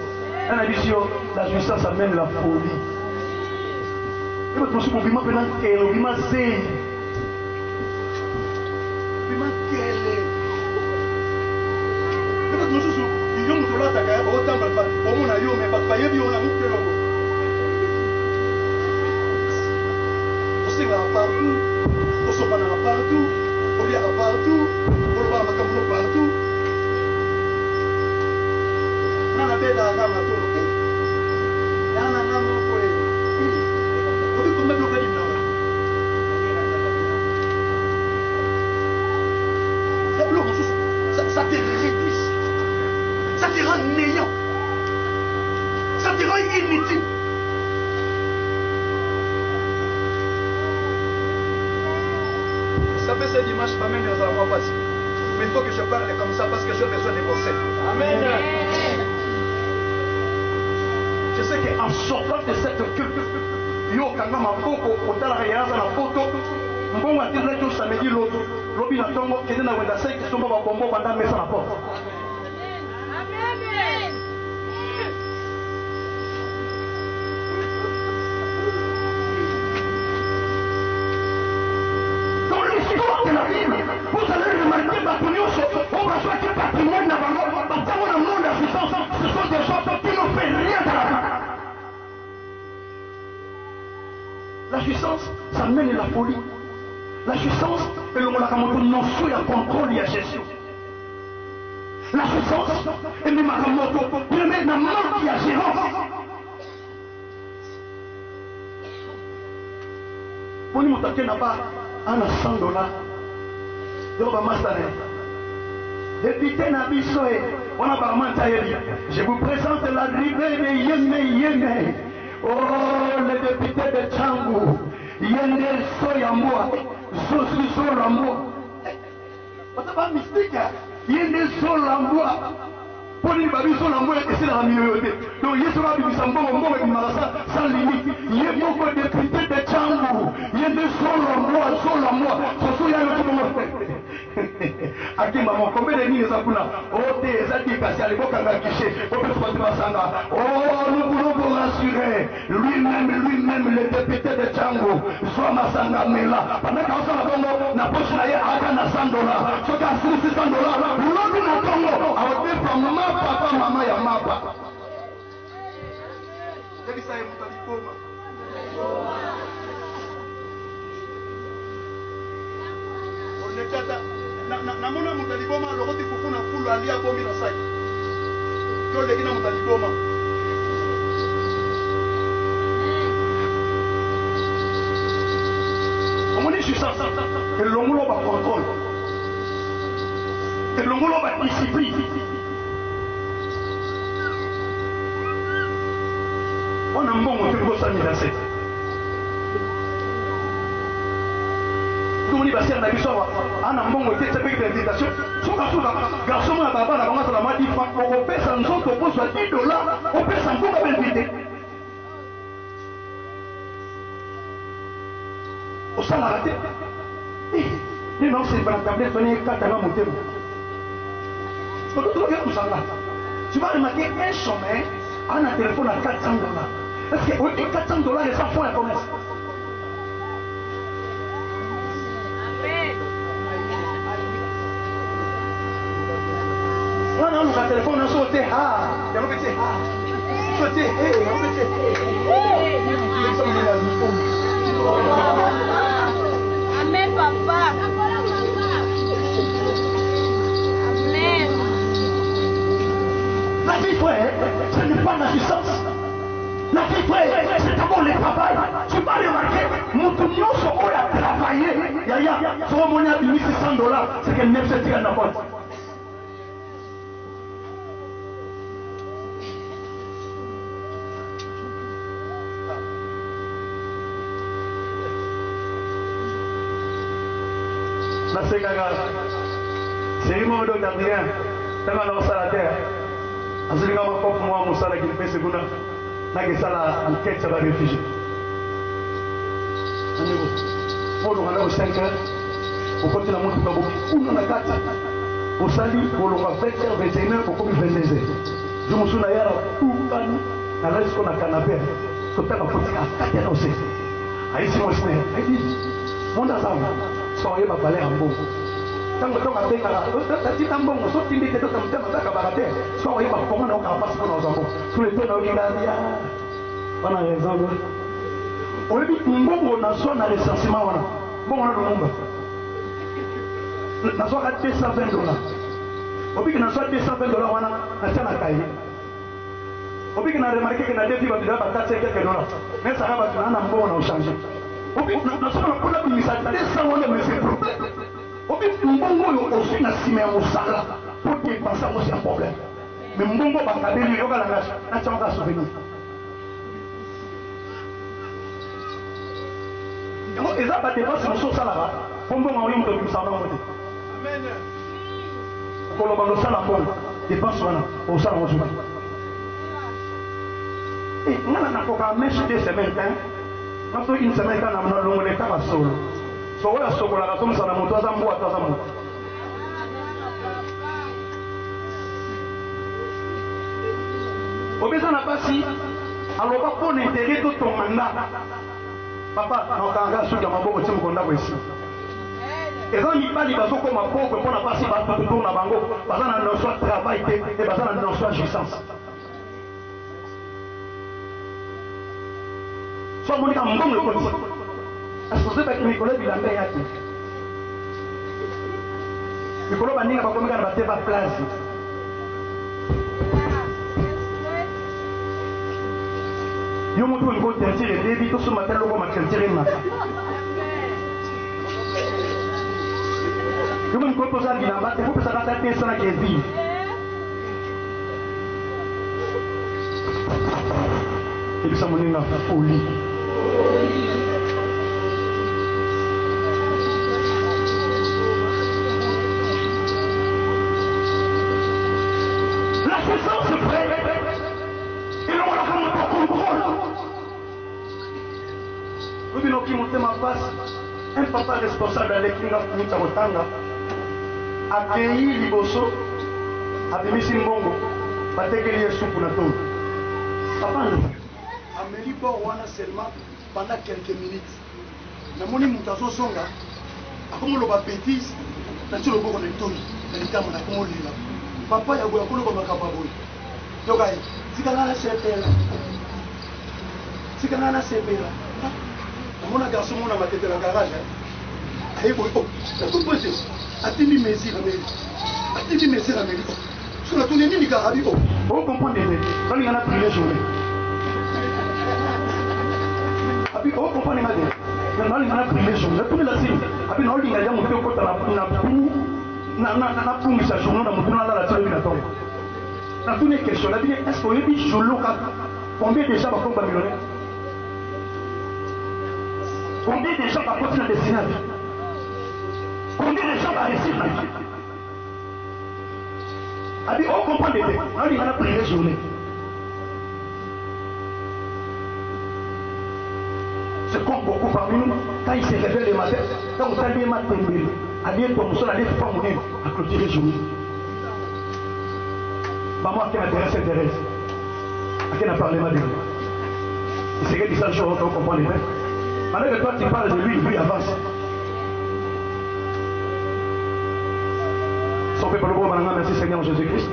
ana bisio la jouissance amène la folie et votre muso bima pena kelo bima sei bima kele et votre muso yo mutu lotaka ya otamba omona yo me bayebi yo na mukelo osinga partout osopana partout oliaka partout olobaka makambo partout nana bedaka matolo yana na moko obi kombe bloka di nawa ya bloka ça te réduit. Ça te rend néant. Ça te rend inutile. Ça fait ce dimanche, pas même dans un mois passé. Mais il faut que je parle comme ça parce que j'ai besoin de bosser. Amen. Je sais qu'en sortant de cette culte, yo kanga maboko otala yaza na photo mbongo atile tout samedi l'autre lobi na tongo kende na wenda 5 somba ba bombo banda mesa na porte. Vous allez remarquer on va choisir patrimoine dans le monde d'assistance. Ce sont des gens qui n'ont fait rien dans la vie. La puissance, ça mène la folie. La jouissance est le notion de contrôle et de gestion. La jouissance est le manque de gérance. Pour nous, n'a pas un $100. Député Nabisoé, on a parlé de je vous présente l'arrivée de Yémé. Oh, le député de Tchangou, Yémé Soyamboa, Zosu Solamboa. C'est pas mystique, Yémé Solamboa. Pour les babys Solamboa, c'est la mieux. Donc, il y a sur la Bible, sans limite. Il y a beaucoup de députés de Tchangou, Yémé Solamboa, Zosu Solamboa. Aki maman, combien de lignes ça coule? Oh, t'es cassé à l'époque à guichet. Oh, nous voulons vous rassurer. Lui-même, le député de Tchangou, soit Massanga Mela. Pendant qu'on n'a pas choisi à $100. Soit qu'à $600, l'autre n'a Congo. Alors, tu prends maman, papa, maman, et papa. J'ai dit ça, il namona mutaliboma lokoti kufuna fulu alia bomi na sai yo legina mutaliboma omoni chusa et longulo ba contrôle et longulo ba discipline on a mbongo te ko sami na set on va biso ana mbongo te sepeki d'invitation soka garçon na baba na bango la mwa 10 francs on pesa nzoto pozwa $10 on pesa mbongo b'invité osala te ni non c'est pas tablette donner katanga motema tu vas remarquer un chemin on a un téléphone à $400 est-ce que $400 et ça font la promesse. On a un téléphone, on a sauté, il y a un petit, sauté, Amen, papa. Amen. La vie, frère, ce n'est pas la puissance. La vie, frère, c'est d'abord le travail. Tu vas remarquer, mon tunion, ce qu'on a travaillé, son monnaie a mis $600, c'est qu'elle n'aime pas ce qu'elle n'a pas. C'est moi le gardien. Dans la terre. Azulika makofu mwa musala kilipese kuna nagesala enquête sur les réfugiés. Andiko. Polo ngana au 5 heures. Au côté la montre taboki. Kuna na kata. Au sali polo ngana 20h 21h au comme 22h. Je me souviens yara tout kanu na reste qu'on a canapé. Kota ka potika 4h aussi. Aïsi mo sne. Aïdi. Monda sama. Soye ba balé ambo. Tango tonga benga tati tambongo so tindi te tota mtema zaka barate so yiba konga na okapasi kona ozambo tule tona olindalia wana exemple oyebi mbongo na so na recensement wana mbongo na lumumba na so ka $220 obiki na so $220 wana na tana kai obiki na remarquer que na defi ba bidaba $4 quelques dollars mais ça va tuna na mbongo na changer obiki na so na kula bimisa $200 wana mais c'est problème. Mbongo aussi na sima ya mosala pour dépenser aussi un problème mais mbongo bakabeli yoka na ngasha na tchanga souvenir yango eza ba dépense moso sala ba mbongo oyo moto kimsana mote amen koloba no sala mbongo dépense wana o sala moso ngana na koka mesh 2 semaines quand na une semaine quand na longo le kaba solo so wala sokola ka somsa na moto azambo atazambo obeza na basi aloba pona intérêt to ton mandat papa na okanga suka maboko timu konda kwesi eza mibali bazokoma pokwe mpona basi batutu na bango baza na notion ya travail te e baza na notion ya jouissance so amonika mbongo ekoti est-ce que vous avez Nicolas Bilambe yaki mikolo baninga bakomika na bateba place yo motu olingo tentire ebebi tosomba te loko matentire maka yo molingo toza bilamba te kopesaka ta te esalaka evile ebisa moninga foli la puissance se fait et l'on l'a comme un contrôle. Nous venons qui monter ma face, un papa responsable à l'équipe de Rotanga a accueilli Liboso, a mis Simbongo, a dégueulé sous pour notre papa, Amélie Borwana seulement pendant quelques minutes. Na moni mutazo songa, a comme le bêtise, na tu le bon on est toni, na l'état mon a comme lila. Papa ya goya kolo ba kababoy. Yo gai, sikana na sepela. Sikana na sepela. Mon garçon mon a maté la garage. Aïe boy, la tout poser. Atini mesi la mairie. Atini mesi la mairie. Sur la tournée ni garabi oh. On comprend des quand il y en a prié journée. Abi on comprend les madés. Maintenant il y en a prié journée. Tout le signe. Abi non il y a mon peu côté na pungisa journée na mutuna la télé na tombe. Na toutes les questions, la vie est-ce qu'on est dit jolo combien déjà va comme millionnaire? Combien de gens va continuer à dessiner? Combien de gens va réussir la vie? A dit, on comprend des faits. On dit, on a prié journée. C'est comme beaucoup parmi nous, quand il se réveille le matin, quand on t'a dit matin, à dire ton sol, à dire pas mon à clôturer journée. Maman qui m'intéresse, à qui n'a parlé mal de lui. Et c'est qu'il dit ça le jour, on comprend les faits. Pendant que toi tu parles de lui, lui avance. Son peuple le bon, merci Seigneur Jésus-Christ.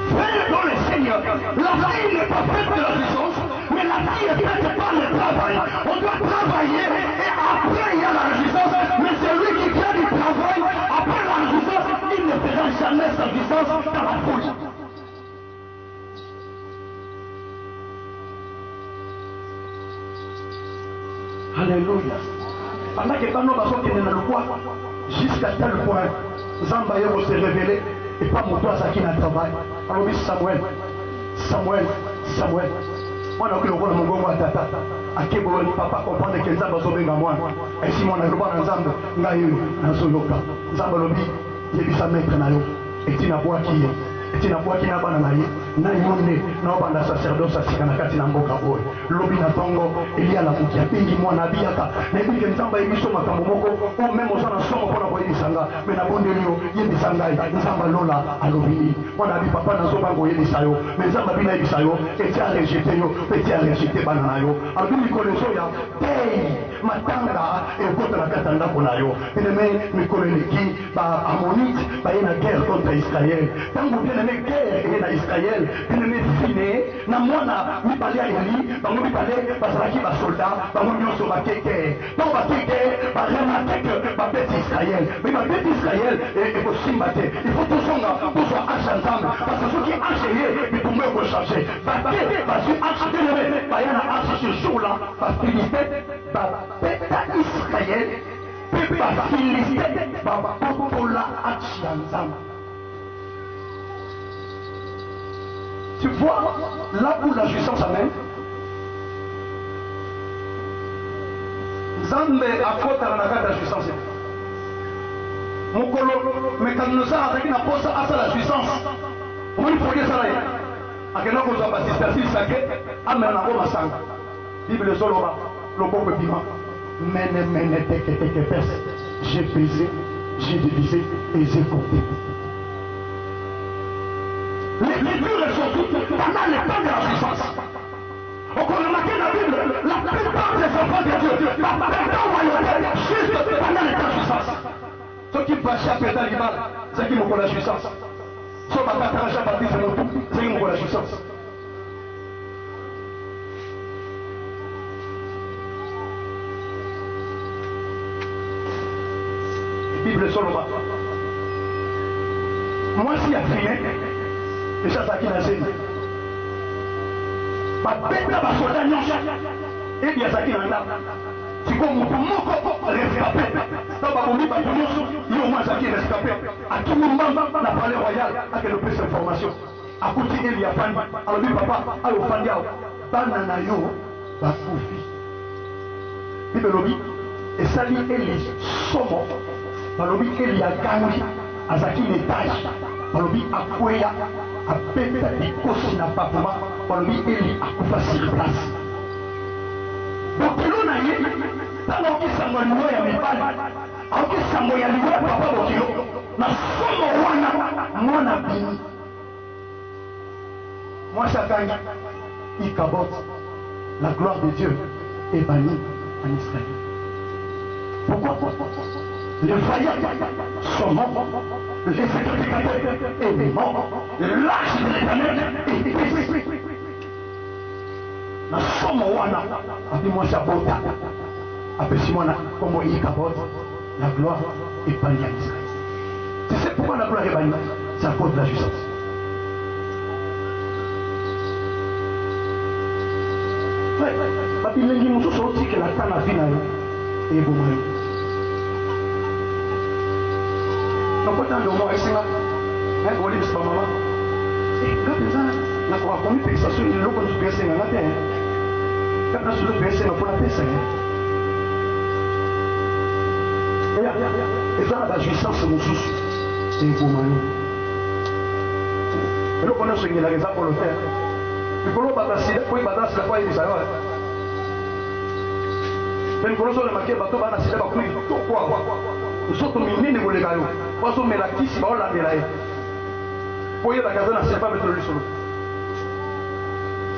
Frère dans le Seigneur, la vie n'est pas faite de la puissance, mais la vie est faite par le travail. On doit travailler et après il y a la résistance, mais celui qui fait du travail, après la résistance, il ne fera jamais sa puissance dans la foule. Alléluia. Pendant que Bano Baso qui est dans le bois, jusqu'à tel point, Zamba Yero s'est révélé et pas mon toit qui n'a travail. Alors oui, Samuel. Moi, on a pris le rôle de mon gogo à tata. À Kebo, papa comprend que Zamba Sobenga moi. Et si mon aéroport en Zamba, Ngaïo, dans Soyoka. Zamba Lobi, il y a sa maître Nayo. Et tu n'as pas qui est. Et tu n'as pas qui n'a pas naïe. Naïmone, non pas la sacerdoce, c'est qu'un akati n'a pas boy. Lobi na tongo, il y a la moukia, pingi moi na biaka. Mais puis que Zamba émission ma kamomoko, ou même aux gens en somme pour la boyer sanga. Mais na bondelio, il y a sangai, Zamba Lola, à l'obini. Moi n'a vu papa dans son bango yé sayo. Mais Zamba bina yé sayo, et tu as rejeté yo, et tu as rejeté bananayo. Alors nous connaissons ya, hey, matanga, et contre la katanga konayo. Et les mêmes, nous connaissons ba Ammonite, ba yé na guerre contre Israël. Tant que bien aimé guerre et na Israël. Bien-aimé fine, na mwana mibale ya Eli, bango mibale bazalaki basoldat, bango nyonso bakeke. Tant bakeke, baremarke babeti Israël. Mais babeti Israël ekosimba te. Il faut tozonga tozwa ache ya Nzambe. Parce que soki ache ye, bitumba ekochange. Bake bazwi ache bien-aimé, baya na ache ce jour-là, bafiliste, babeta Israël, pe bafiliste, babotola ache ya Nzambe. Tu vois, là où la jouissance amène, Zambe a côté à la jouissance. Mon colo, mais quand nous avons attaqué la pose à la jouissance, on il faut dire ça là. À quel moment on va passer si sacré, amène la Roma sang. Bible solo, le pauvre piment. Mene, teke, perce. J'ai brisé, j'ai divisé et j'ai compté. Les durs sont toutes pendant le temps de la puissance. On connaît la Bible, la plupart des enfants de Dieu, la plupart royauté, juste pendant le temps de la puissance. Ceux qui passent à péter l'animal, c'est qui m'ont la puissance. Ceux qui passent à baptiser mon tout, c'est qui m'ont la puissance. Bible sur le bas. Moi, si il y a rien, déjà ça qui n'a jamais. Ma bête à ma soldat, et bien ça qui n'a pas. C'est comme mon rescapé. Dans ma famille, il y a au moins ça qui est rescapé. À tout moment, la palais royale a fait le plus d'informations. À côté, il y a Fanny. Alors, lui, papa, alors, Fanny, banana yo, bakoufi. Bibelobi, et sali, Eli, Somo, Balobi, Eli, a gagné, à Zaki, l'étage. Balobi, a Kouya, a Peta, Bikosi, n'a pas pour Balobi, Eli, a Koufa, sur place. Donc, l'on a eu, alors que ça m'a loué à mes balles, alors que ça m'a loué à papa, na Somo, moi, n'a bini. Moi, chacun, il cabote. La gloire de Dieu est bannie en Israël. Pourquoi? Les vaillants sont morts. Les sacrificateurs sont morts. L'arche de l'Éternel est brisée. Na somo wana, après moi, Chabota. Après moi, comment il cabote. La gloire est bannie en Israël. Tu sais pourquoi la gloire est bannie? C'est à cause de la justice. Papi lengi mususu otikela ta na vi na yo eboma yo nakota ndomo esinga olibisa bamama nga mpenza nakoka komi pekisa so eloko nyonso mpe esenganga te kaka naso mpe esenga mpona pesa ye eza na bajuissance mosusu eboma yo eloko nyonso engelaka eza polo te Nikolo batasile kwa ibada sila kwa ibisa yo. Ben nikolo so le makie bato bana sila ba kui to kwa. Usoto minene go le gayo. Waso melakisi ba ola melaye. Poye la gazana c'est pas mettre le solo.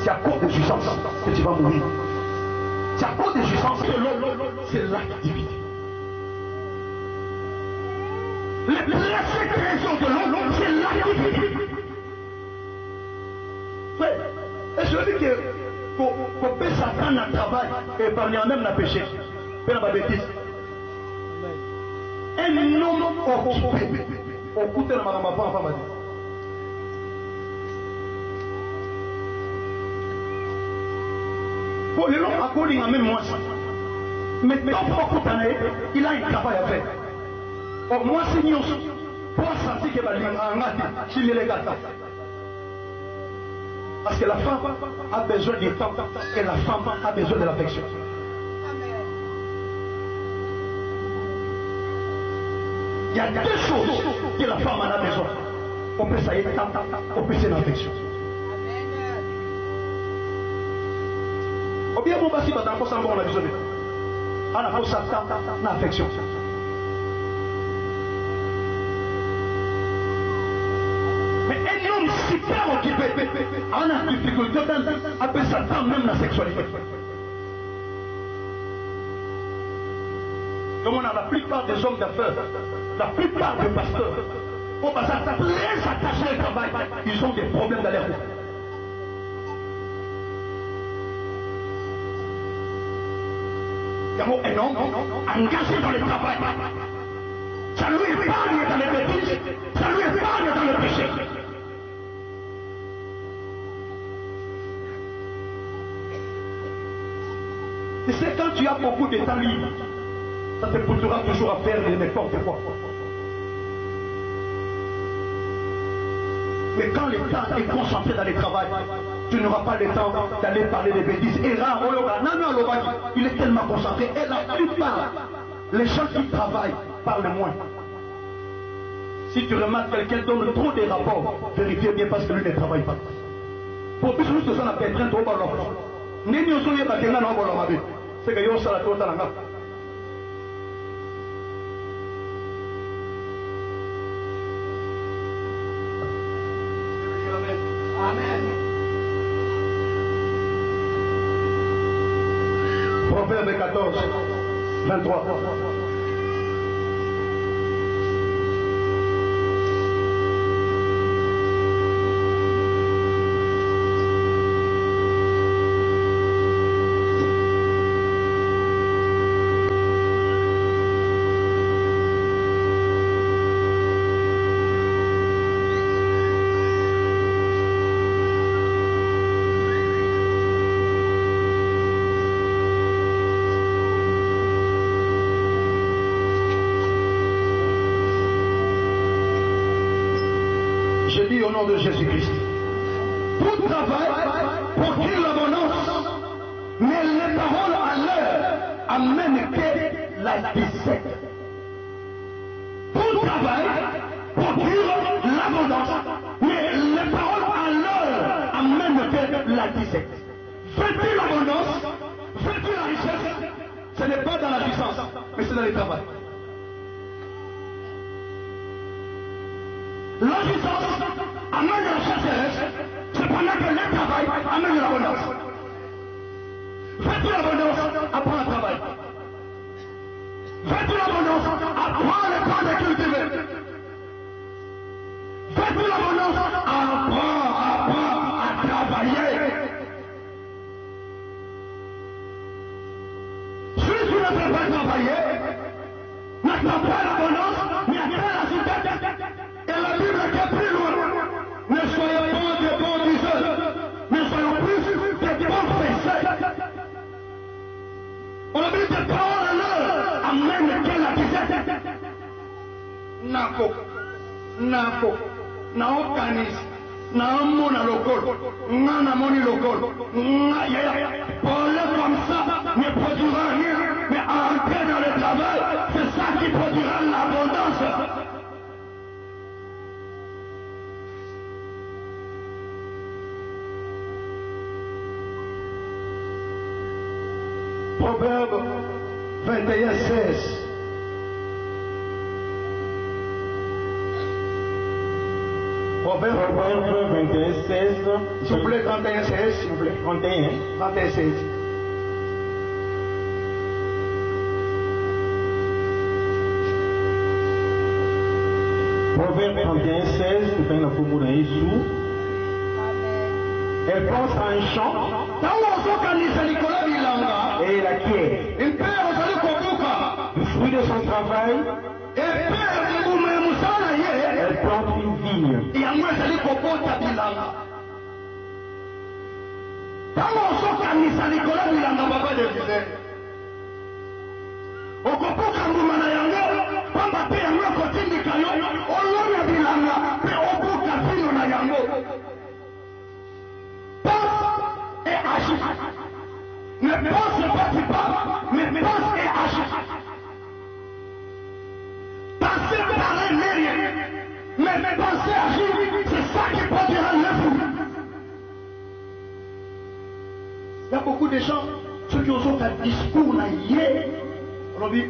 C'est à cause de jouissance que tu vas mourir. C'est à cause de jouissance que c'est l'activité. La sécrétion de l'eau, c'est l'activité. Et je dis que qu'on peut s'attendre à travail et parler même la péché. Père la bêtise. Un homme occupé. Occupé dans ma femme. Pour le long, à cause de même moi. Mais tant il a un travail à faire. Au moins, c'est nous. Pour sentir que la parce que la femme a besoin du temps et la femme a besoin de l'affection. Il y a deux choses que la femme en a besoin. On peut s'aller temps, on peut s'aller l'affection. Ou bien, mon basi, on a besoin de on a besoin de l'affection. Mais un homme super occupé, on a difficulté à s'attendre même la sexualité. Comme on a la plupart des hommes d'affaires, la plupart des pasteurs, on va s'attacher très attachés au travail, ils ont des problèmes dans leur vie. Il y a un homme engagé dans le travail. Ça lui épargne dans les bêtises, ça lui épargne dans le péché. Et c'est quand tu as beaucoup de temps libre, ça te poussera toujours à faire n'importe quoi. Mais quand le temps est concentré dans le travail, tu n'auras pas le temps d'aller parler des bêtises. Et là, il est tellement concentré. Et la plupart, les gens qui travaillent parlent moins. Si tu remarques quelqu'un donne trop de rapports, vérifiez bien parce que lui ne travaille pas. Pour plus de ça, on a peut-être un trop bas l'offre. C'est que yo sala tota langa. Amen. Proverbe 14, 23. de Jésus-Christ. Tout travail procure l'abondance, mais les paroles à l'heure amènent que la disette. Tout travail procure l'abondance, mais les paroles à l'heure amènent que la disette. Veux-tu l'abondance? Veux-tu la richesse? Ce n'est pas dans la puissance, mais c'est dans le travail. La puissance amène la richesse terrestre, cependant que le travail amène l'abondance. Veux-tu l'abondance? Apprends le travail. Veux-tu l'abondance? Apprends le temps de cultiver. Veux-tu l'abondance? Apprends à travailler. Si tu ne peux pas travailler, n'attends pas l'abondance, mais attends la cité. Et la Bible est plus loin. Ne soyez pas des bons diseurs, mais soyons plus des bons faiseurs. On a dit que paroles à l'heure amène que la disette. Nako, naokanisi, naamona lokolo, nanamoni lokolo, parler comme ça ne produira rien, mais entrer dans le travail, c'est ça qui produira l'abondance. Proverbe 21:16. Proverbe 21:16. S'il vous plaît, 31:16, s'il vous plaît. 31:16. Proverbe 31:16. Elle pense à un champ et la quiert. Le fruit de son travail, elle plante une vigne. Ne pense pas tu parles, mais pense et agis. Penser, parler, mais rien. Mais penser, agir, c'est ça qui produira le fruit. Il y a beaucoup de gens, ceux qui ont un discours là hier, on dit,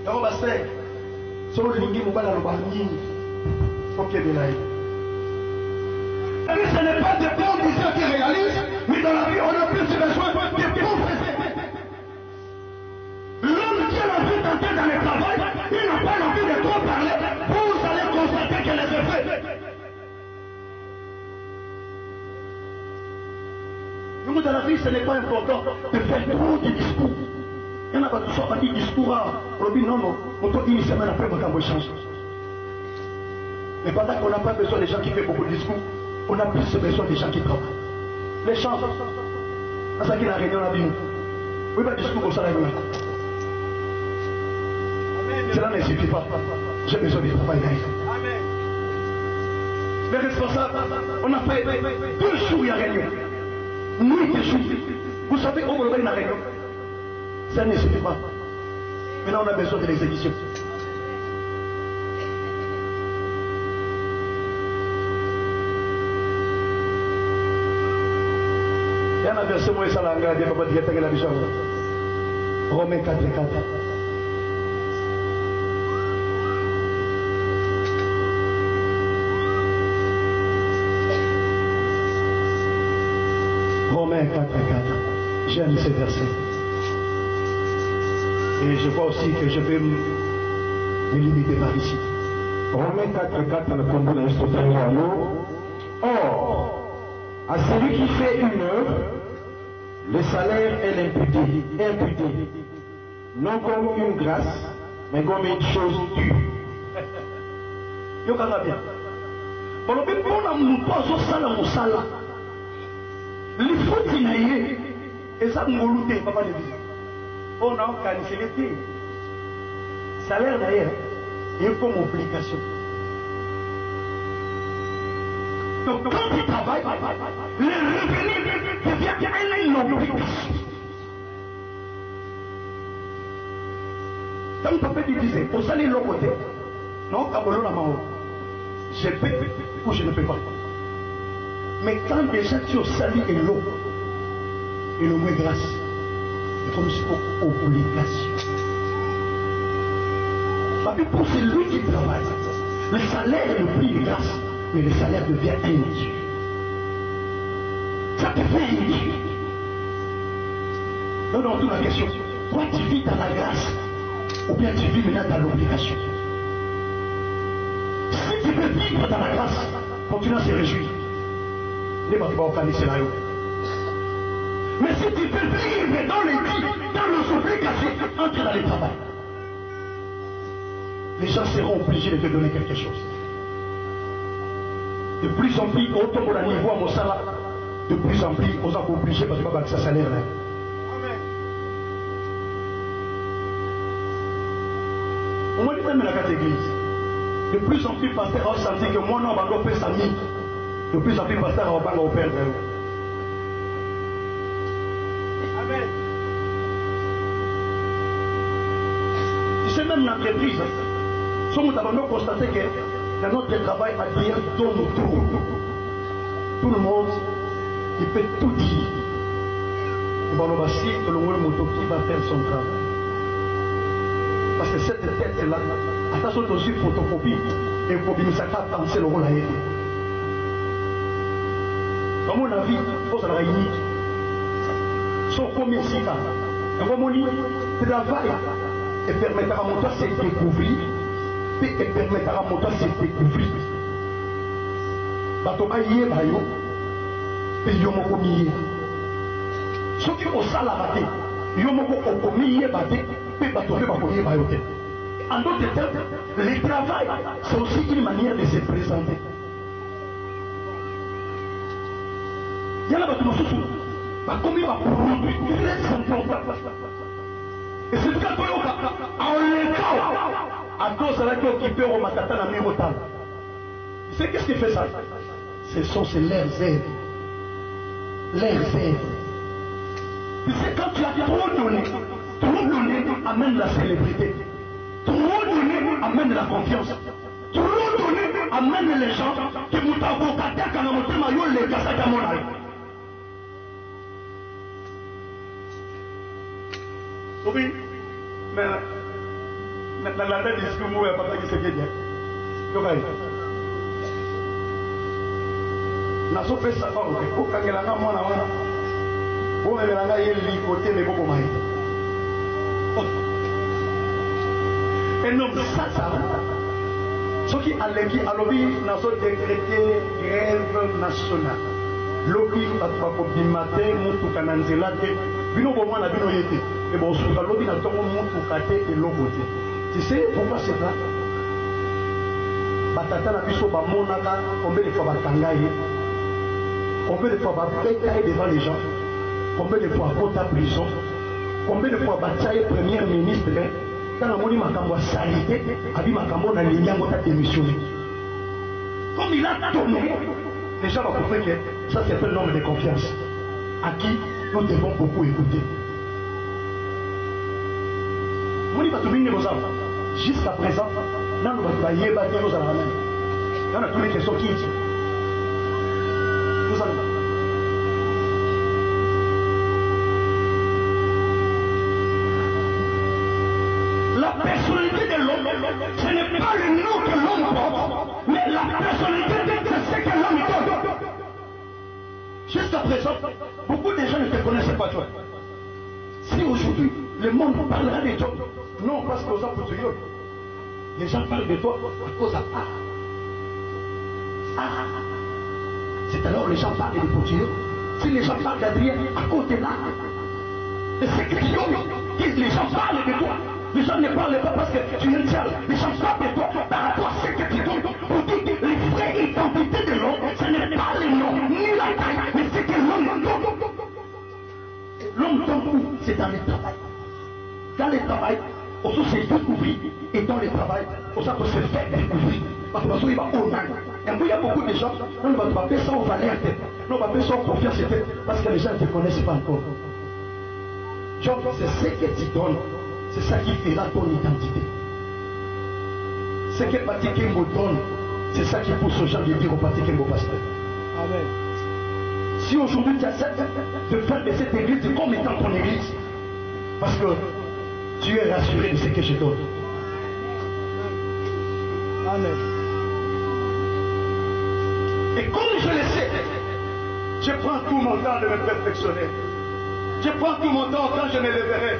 on va se faire. Sur le lingue, on va la rebandir. Ok, bien là. Ce n'est pas des bons diseurs qui réalisent, mais dans la vie, on a plus besoin de bons faiseurs. L'homme qui a l'envie d'entrer dans le travail, il n'a pas l'envie de trop parler. Vous allez constater que les effets. Nous, dans la vie, ce n'est pas important de faire trop de discours. Il y en a qui sont dit discours. On dit non, on peut dire une semaine après, on va changer. Mais pendant qu'on n'a pas besoin des gens qui font beaucoup de discours, on a plus besoin des gens qui travaillent. Les gens, à ça qu'il a réunion la vie. Oui, pas de discours comme ça la réunion. Cela ne suffit pas. J'ai besoin de travail. Amen. Les responsables, on a fait 2 jours il y a réunion. Nuit et jour. Vous savez où on va une réunion. Ça ne suffit pas. Maintenant on a besoin de l'exécution. Il y a un verset où ça l'a regardé, papa dit que la vision. Romains 4:4. Romains 4:4. J'aime ce verset. Et je vois aussi que je vais me limiter par ici. Romains 4:4. Or, à celui qui fait une œuvre, le salaire est imputé, non comme une grâce, mais comme une chose due. Yo kaka bien. Pour le bien, on a pas au salaire au salaire. Les fautes qui n'aillent, et ça nous lutons, papa de vie. On a cancellé. Salaire d'ailleurs, il y a comme obligation. Donc quand il travaille, le revenu devient un obligation. Quand papa lui disait, au salaire l'autre côté, non, Kabolo la main, je peux ou je ne peux pas. Mais quand déjà tu as sali et l'eau, et le moins grâce, c'est comme si on obligation. Pour celui qui travaille, le salaire est le prix de grâce, mais le salaire devient indu. Ça devient indu. Non, toute la question. Toi, tu vis dans la grâce, ou bien tu vis maintenant dans l'obligation. Si tu peux vivre dans la grâce, continue à se réjouir. Les bâtiments organisés là. Mais si tu peux vivre dans les vies, dans les obligations, entre dans le travail. Les gens seront obligés de te donner quelque chose. De plus en plus, autant pour le niveau à mon salaire, de plus en plus, on est obligé parce que pas que ça salaire là. On m'a dit même dans la carte église. De plus en plus, pasteur a senti que moi, non, on va faire sa mie. De plus en plus, pasteur a pas au père. Amen. Tu sais, même l'entreprise, nous avons constaté que dans notre travail, à dire donne tout le monde, il peut tout dire. Il va aussi que le moto qui va faire son travail. Parce que cette tête-là, attention aussi photocopie, et pour bien ça penser le rôle à elle. Dans mon avis, il faut se réunir. Son combien de cas. Et comme on dit, travail et permettra à mon toi de se découvrir. Et permettra à mon temps de se découvrir. Bato aïe bayo, et yomoko miye. Ce qui au salamate, yomoko okomiye bate, et bato fe bakomiye bayo. En d'autres termes, le travail, c'est aussi une manière de se présenter. Il y a là bato mosusu, bakomi ba produit très important. Et c'est le cas en l'état. À cause de la qui occupé au Matata na Mirotal. Tu sais qu'est-ce qui fait ça? Ce sont leurs aides. Leurs aides. Tu sais, quand tu as trop donné amène la célébrité. Trop donné amène la confiance. Trop donné amène les gens qui vous t'avocatez quand on m'a dit les cassages à mon âge. Oui, mais dans la tête discours, il n'y a pas de ce qui est bien. Donc, je suis fait ça. Quand il y a un moment, il y a un côté de beaucoup de et non, ça. Ce qui a l'équipe, à l'objet, nous avons décrété grève nationale. L'objet, à trois copies matin, nous avons kananzela de. Bino bomba na bino yete. Et bon, sur l'objet, nous avons montré kate et l'objet. Tu sais pourquoi c'est là? Batata na biso ba monaka, combien de fois batangaye, combien de fois bataille devant les gens, combien de fois à prison, combien de fois bataille premier ministre. Quand on dit Makambo a salité, a dit Makambo a démissionné. Comme il a donné, les gens vont comprendre que ça c'est un homme de confiance à qui nous devons beaucoup écouter. Jusqu'à présent, nous avons travaillé à la main. On a tous les questions qui disent. Nous allons. La personnalité de l'homme, ce n'est pas le nom que l'homme porte, mais la personnalité de ce que l'homme donne. Jusqu'à présent, beaucoup de gens ne te connaissaient pas toi. Si aujourd'hui, le monde parlera de toi, non parce que aux apôtres, les gens parlent de toi à cause de c'est alors les gens parlent de Potier. Si les gens parlent d'Adrien, à cause de là. Et c'est que les gens parlent de toi. Les gens ne parlent pas parce que tu es tiers. Les gens parlent de toi par rapport à ce que tu donnes. Pour dire que les vraies identités de l'homme, ce n'est pas le nom, ni la taille, mais c'est que l'homme donne. L'homme donne où? C'est dans le travail. Dans le travail, on se découvrir. Et dans le travail, on se fait découvrir. Parce qu'il va au il y a beaucoup de gens, on ne va pas faire ça au valeur, on va faire ça en confiance, parce que les gens ne te connaissent pas encore. Job, c'est ce que tu donnes, c'est ça qui fera ton identité. Ce que Patrick me donne, c'est ça qui pousse aux gens de dire au Patrick au pasteur. Amen. Si aujourd'hui tu acceptes de faire de cette église comme étant ton église, parce que tu es rassuré de ce que je donne. Amen. Et comme je le sais, je prends tout mon temps de me perfectionner. Je prends tout mon temps quand je me lèverai.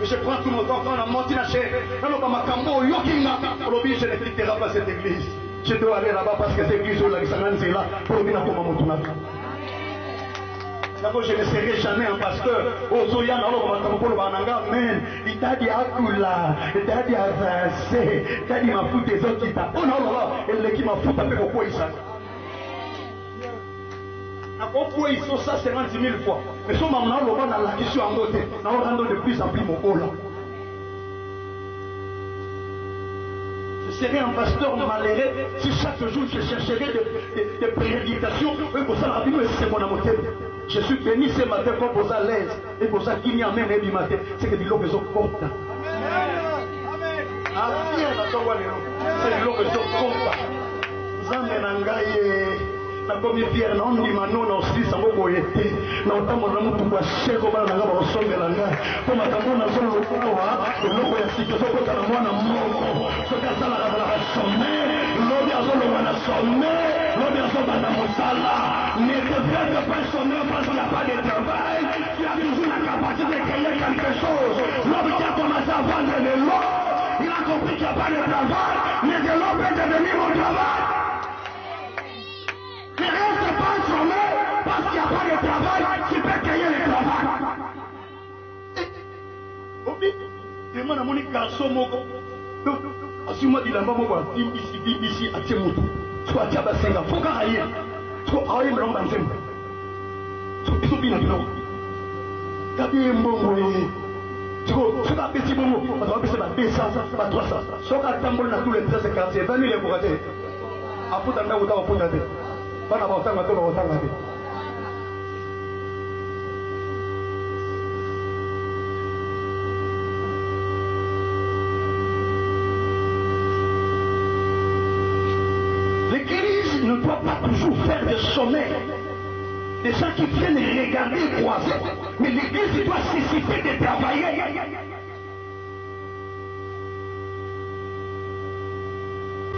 Mais je prends tout mon temps quand on a menti la chair. Je ne quitterai pas cette église. Je dois aller là-bas parce que cette église est là. Pour le je ne serai jamais un pasteur. Amen. Il t'a dit à tout là. Il t'a dit à avancer. Il t'a dit ma foute des autres qui t'a. Oh non, non, elle qui m'a foutu avec pourquoi il s'en. Pourquoi ils sont ça 50 000 fois. Mais son maman, on va dans la question en côté. On va rendre de plus en plus mon haut là. Je serai un pasteur malheureux si chaque jour je chercherai des prédications. C'est mon amour. Je suis béni ce matin pour poser à l'aise et pour ça qu'il y a même un matin. C'est que du lot que je porte. Amen. C'est du lot que je porte. Na komi fier na ondi manona aussi sango boyete na otamo na mutu kwa sheko bana nga ba osombe la nga ko makambo na solo lokawa loko ya siko soko kana mwana moko soka sala la la somme lobi azolo wana somme lobi azoba na mosala ne te fais pas sommer parce qu'il n'y a pas de travail tu as toujours la capacité de créer quelque chose lobi qui a commencé à vendre de l'eau il a compris qu'il n'y a pas de travail mais de l'eau peut devenir mon travail. Ne reste pas informé parce qu'il n'y a pas de travail, tu peux créer le travail. Et moi, je suis un garçon. Si moi, je dis ici, à Tchemoto, soit à Tchabasenga, il faut qu'on aille. Soit à Aïe, mais on va en faire. Ils sont bien à nous. Gabi Mbongo, tu as petit Mbongo, on va appeler ça 200, pas 300. Soit à Tambol, dans tous les 13 quartiers, 20 000 pour rater. Après, on a autant pour rater. L'église ne doit pas toujours faire des sommets, des gens qui viennent regarder et croiser, mais l'église doit susciter de travailler.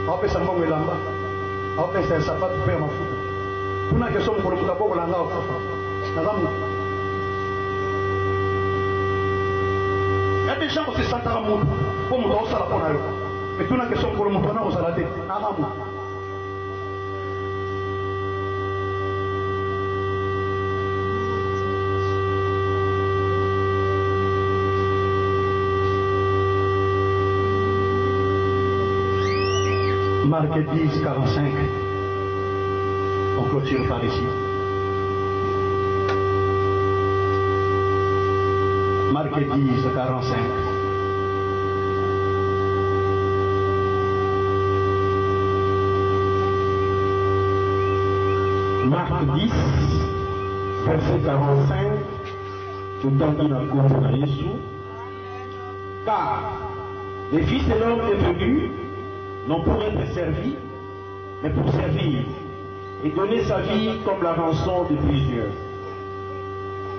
On ça c'est un sapat pour faire ma foule. Pour la question pour le coup d'abord, on l'a là. Il y a des gens qui se sentent à l'amour. Pour mon dos, ça la prend. Mais tout la question pour le mouton, on s'en a dit. Marc 10, 45. On clôture par ici. Marc 10, 45. Marc 10, verset 45. Tout le temps qu'il a compris Jésus. Car les fils de l'homme est venu non pour être servi, mais pour servir et donner sa vie comme la rançon de plusieurs.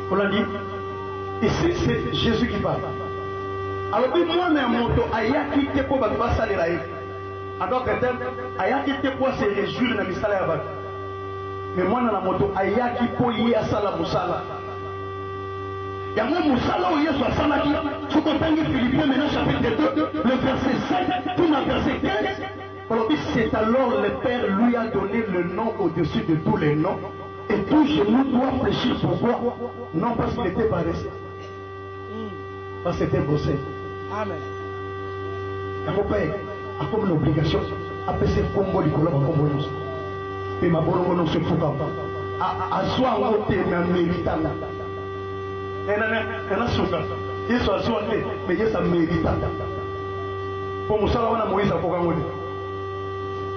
On l'a dit, ici c'est Jésus qui parle. Alors puis moi, mais mon tour, aya qui te pour battre ça les rails. En d'autres termes, aya qui te pour se réjouir dans le salaire. Mais moi dans la moto, aya qui pour y a ça la moussala. Il y a même moussala où il y a 60 qui, tu comprends que Philippiens maintenant chapitre 2, le verset 7, tout le verset 15. Alors c'est alors le Père lui a donné le nom au-dessus de tous les noms. Et tout genou doit fléchir. Pourquoi? Non parce qu'il était paresseux. Parce qu'il était bossé. Amen. Et mon père a comme l'obligation à passer le combo du colon en combo. Et ma bonne non se fout pas. À soi en côté, mais en méritant. Et là, souka. Il soit soi, mais il y a sa méritant. Pour Moussa, on a Moïse à Pogamoni.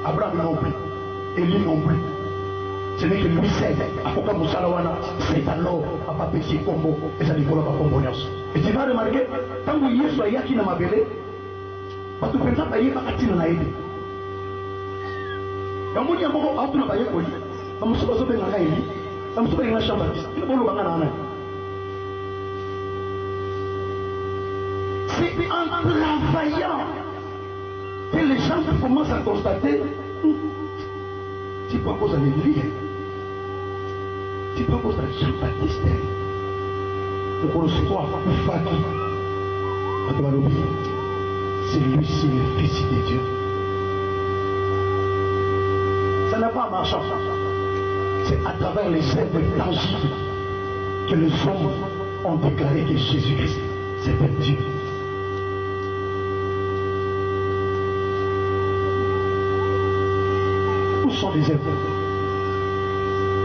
Abraham non plus, Élie non plus. Ce n'est que lui seul. Apoka Moussalawana, c'est alors à pas pécher combo et ça développe à combo. Et tu vas remarquer, quand vous y êtes, soyez qui n'a pas belé, parce que vous ne pouvez pas y aller à Tina Naïdi. Quand vous y êtes, vous n'avez pas y aller. Quand vous êtes bien à Naïdi, quand vous êtes bien à Chambardis, vous ne pouvez pas y aller. C'est en travaillant que les gens commencent à constater tu peux cause à l'église, tu peux cause à Jean-Baptiste. Pour qu'on se croit, pour Faki, c'est lui-ci le Fils de Dieu. Ça n'a pas marché. C'est à travers les œuvres tangibles que les hommes ont déclaré que Jésus-Christ, c'est un Dieu. Où sont les œuvres?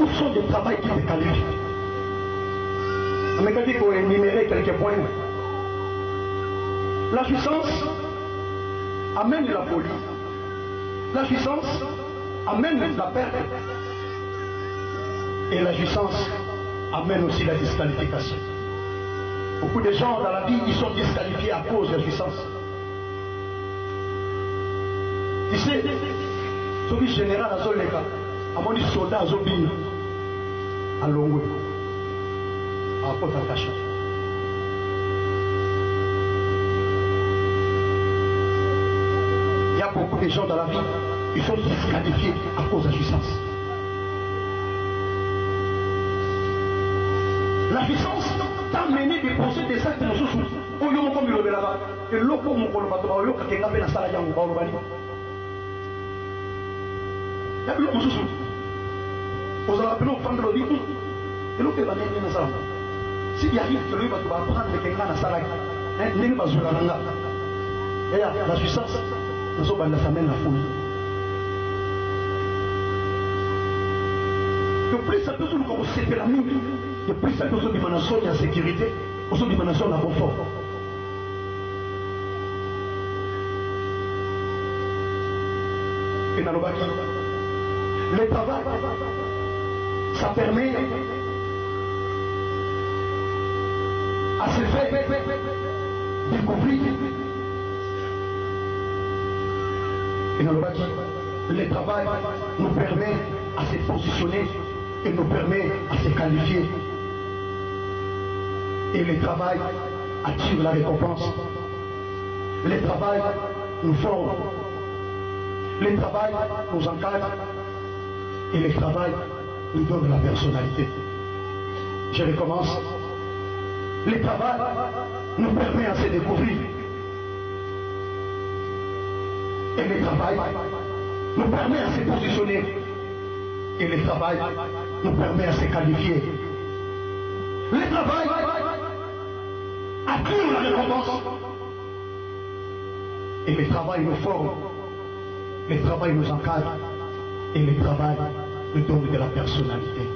Où sont les travails qui te qualifient? Mais quand il faut énumérer quelques points, la puissance amène la folie. La puissance amène la perte. Et la puissance amène aussi la disqualification. Beaucoup de gens dans la vie, ils sont disqualifiés à cause de la puissance. Tu sais, celui général à Zoleka, à mon soldat à Zobine, à Longwe, à Potakacha. Il y a beaucoup de gens dans la vie, ils sont disqualifiés à cause de la puissance. La puissance t'a mené de poser des actes de sous. Au lieu comme il le là-bas, et l'autre mon colobato, au lieu que quelqu'un appelle la salle à Yang, au Bali. Il y a l'autre sous. Vous avez appelé au fan de l'autre, et l'autre va venir dans la salle. S'il arrive que lui va prendre quelqu'un dans la salle, il va jouer la langue. Et la puissance, nous sommes dans sa main la foule. Le plus ça peut nous c'est la mine. Le plus ça peut nous demander en sécurité, nous sommes demander en confort. Et dans le bac, le travail, ça permet à se faire découvrir. Et dans le bac, le travail nous permet à se positionner et nous permet à se qualifier. Et le travail attire la récompense. Le travail nous forme. Le travail nous encadre. Et le travail nous donne la personnalité. Je recommence. Le travail nous permet à se découvrir. Et le travail nous permet à se positionner. Et le travail nous permet à se qualifier. Le travail attire la récompense. Et le travail nous forme. Le travail nous encadre. Et le travail nous donne de la personnalité.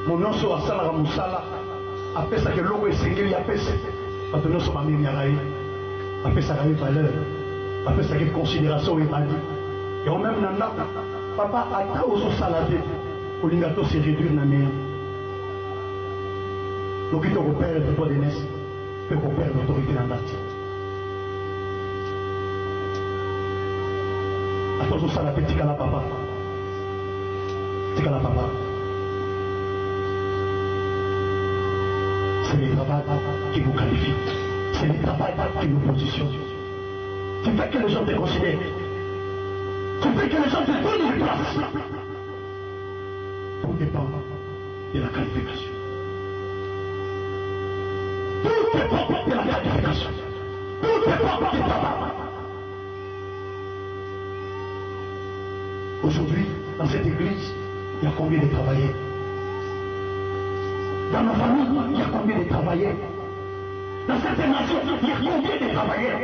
Mon nom sur Asala Moussala, après ça que l'eau est singulier, après ça que nous sommes amis, après ça que valeur, après ça que considération est value. Et au même moment, papa a aussi saladé pour l'ingato se réduire dans la mer. Nous qui te repère de toi de naissance, peut repère l'autorité dans la terre. Attends, ça la petite à la papa. Petit à la papa. C'est le travail qui vous qualifie. C'est le travail qui nous positionne. Tu fais que les gens te considèrent. Tu fais que les gens te donnent une place. Tout dépend de la qualification. Tout dépend de la qualification. Tout dépend du travail. Aujourd'hui, dans cette église, il y a combien de travailleurs? Dans nos familles, il y a combien de travailleurs? Dans cette nation, il y a combien de travailleurs?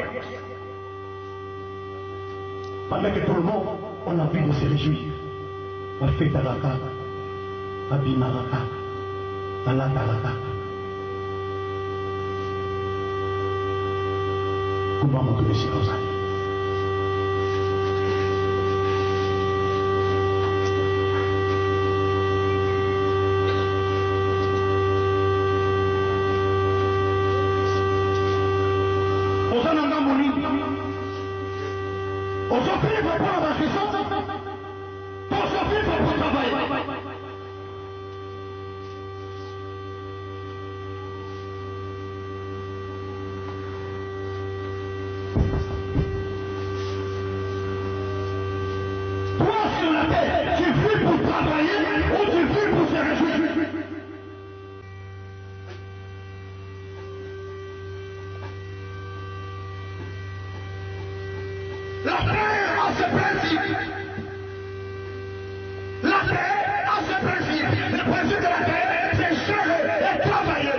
Pendant que tout le monde, on a envie de se réjouir. La fête à la carte, la bimaraka, la lataraka. Comment on peut laisser comme ça? On s'en fait pour la puissance. On s'en fait pour le travail. Toi sur la terre, tu vis pour travailler ou tu vis pour se réjouir. La terre a ce principe. La terre a ce principe. Le principe de la terre, c'est gérer et travailler.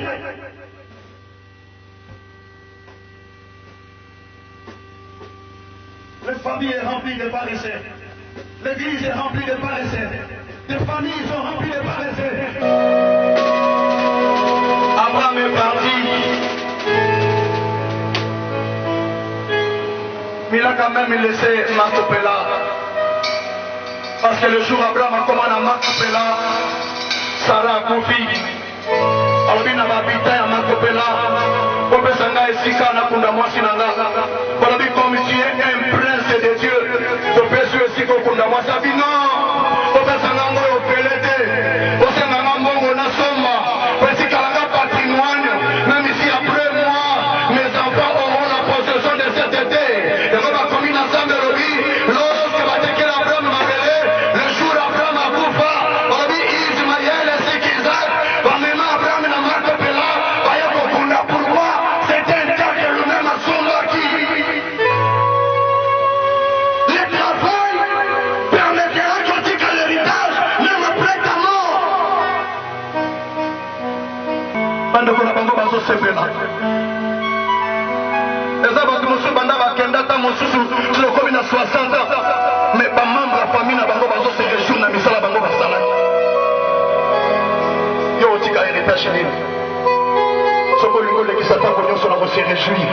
La famille est remplie de paresseux. L'église est remplie de paresseux. Les familles sont remplies de paresseux. Abraham est parti. Mais il a quand même laissé Makopela. Parce que le jour Abraham a commandé à Makopela, Sarah a confié. Alors il n'a pas habité à Makopela. Pour que ça n'aille si quand on a kunda mwasi nanga. Voilà bien comme tu es un prince de Dieu. Tu peux jouer si qu'on kunda mwasi. Non. Pour que ça n'aille au pelete. Pour que ça n'aille au nasoma. Pour que ça n'aille au patrimoine. Même ici après moi, mes enfants auront la possession de cette terre. Mais pas membre de la famille n'a pas se réjouir dans misala bango basala. Yo tika héritage nini. Soko lingo le kisata ko nyonso na ko se réjouir.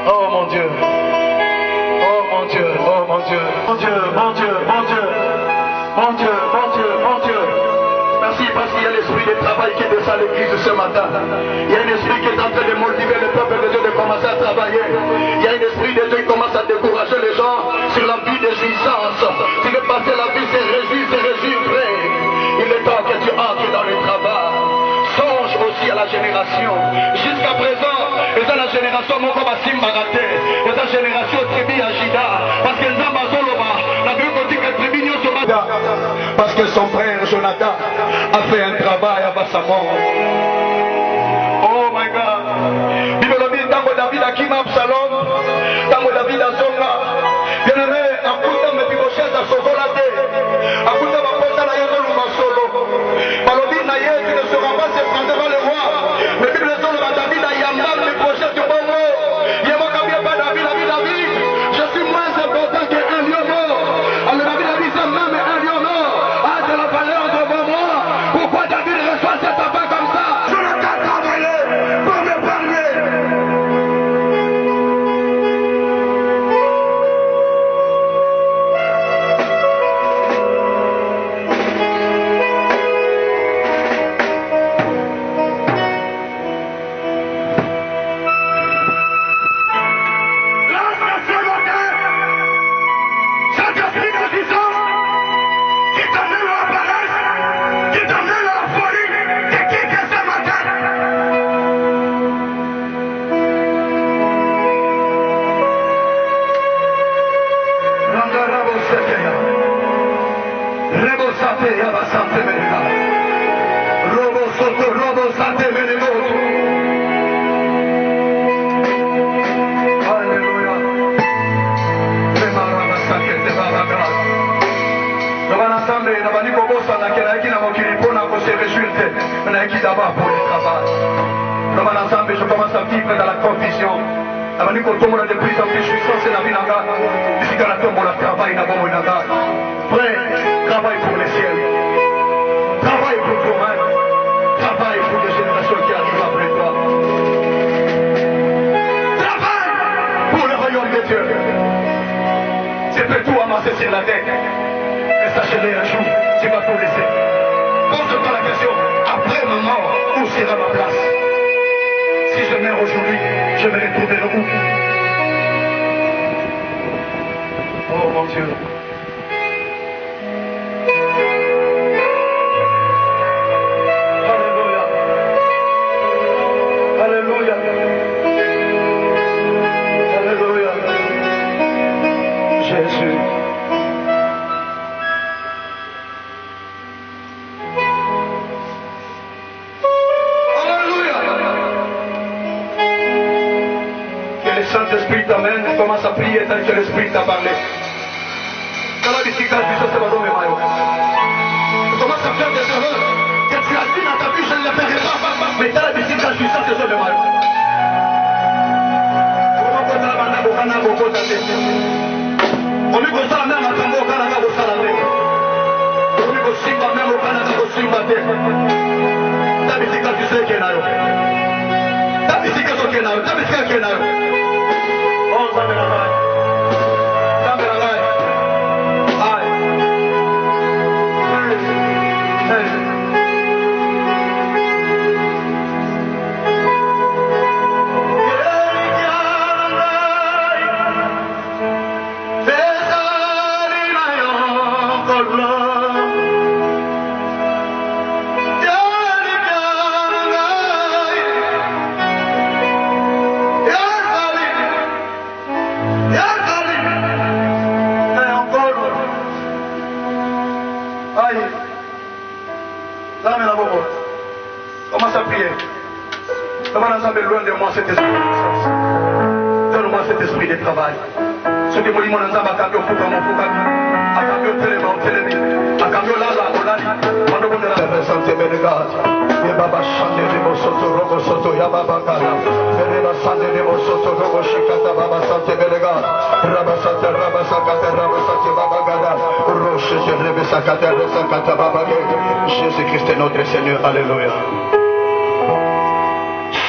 Oh mon Dieu. Oh mon Dieu. Oh mon Dieu. Mon Dieu, mon Dieu, mon Dieu. Mon Dieu, mon Dieu, mon Dieu. Merci parce qu'il y a l'esprit de travail qui descend à l'église ce matin. Il y a un esprit qui est en train de motiver le peuple de Dieu de commencer à travailler. Il y a un esprit de Dieu qui commence à décourager les gens sur la vie de jouissance. Tu veux passer la vie, c'est réjouir, frère. Il est temps que tu entres dans le travail. Songe aussi à la génération. Jusqu'à présent, et dans la génération, mon comme Simba raté. Et dans la génération, tribu Agida. Parce que Namba Zoloba, la Bible dit que tribu Nyosomada. Parce que son frère Jonathan a fait un travail avant sa mort. Oh my God. Bible dit tango David a kima Absalom, tango David a zonga. Bien aimé, akuta me Mephibosheth a sokolate. Akuta baposa na yezo lumba solo. Balobi na yezo ne sera pas se prendre devant le roi. Mais Bible dit que David a yamba Mephibosheth du bon mot. Yama kabia pas David. Je suis moins important qu'un lion mort. Alors David a dit ça même un lion mort a de la valeur devant moi. Pourquoi David reçoit cet appel comme ça? Je n'ai qu'à travailler pour m'épargner. Je commence à vivre dans la confusion. Depuis tant que je suis censé la vie, ici dans la tombe, on travaille dans le frère, travaille pour le ciel. Travaille pour toi-même. Travaille pour les générations qui arrivent après toi. Travaille pour le royaume de Dieu. C'est peut tout amasser sur la tête. Mais sachez-le un jour, tu vas tout laisser. Pose-toi la question, après ma mort, où sera ma place? Si je meurs aujourd'hui, je me retrouverai où? Oh mon Dieu. Alléluia. Alléluia. Alléluia. Jésus. Saint-Esprit t'amène, commence à prier tel que l'Esprit t'a parlé. Dans la bicyclette, ça c'est pas dans mes maillots. Commence à faire des erreurs que tu as dit dans ta vie, je ne les ferai pas. Mais dans la bicyclette, je suis sûr que c'est mes maillots. Comment peut-on avoir un bocana à beaucoup d'attendre? On lui conseille la même à ton bocana à beaucoup d'attendre. On lui conseille la même au Canada à beaucoup d'attendre. Ta bicyclette, tu sais qu'il y en a. Ta bicyclette, tu sais qu'il y en a. Ta bicyclette, tu sais qu'il y en a. Oh, ça me la commence à prier. Demande ensemble loin de moi cet esprit de puissance. Donne-moi cet esprit de travail. Ce que mon ensemble a cambié au fouca, mon fouca, a cambié au téléma, au télémi, a cambié au lala, au lali. Mando bon de la santé bénégat. Yababa chande de mosoto, robo soto, yababa kala. Bereba sande de mosoto, robo shikata, baba santé bénégat. Raba santé, baba gada. Roche, rebe sakata, resakata, baba gada. Jésus-Christ est notre Seigneur. Alléluia.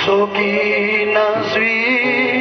Soki nazwi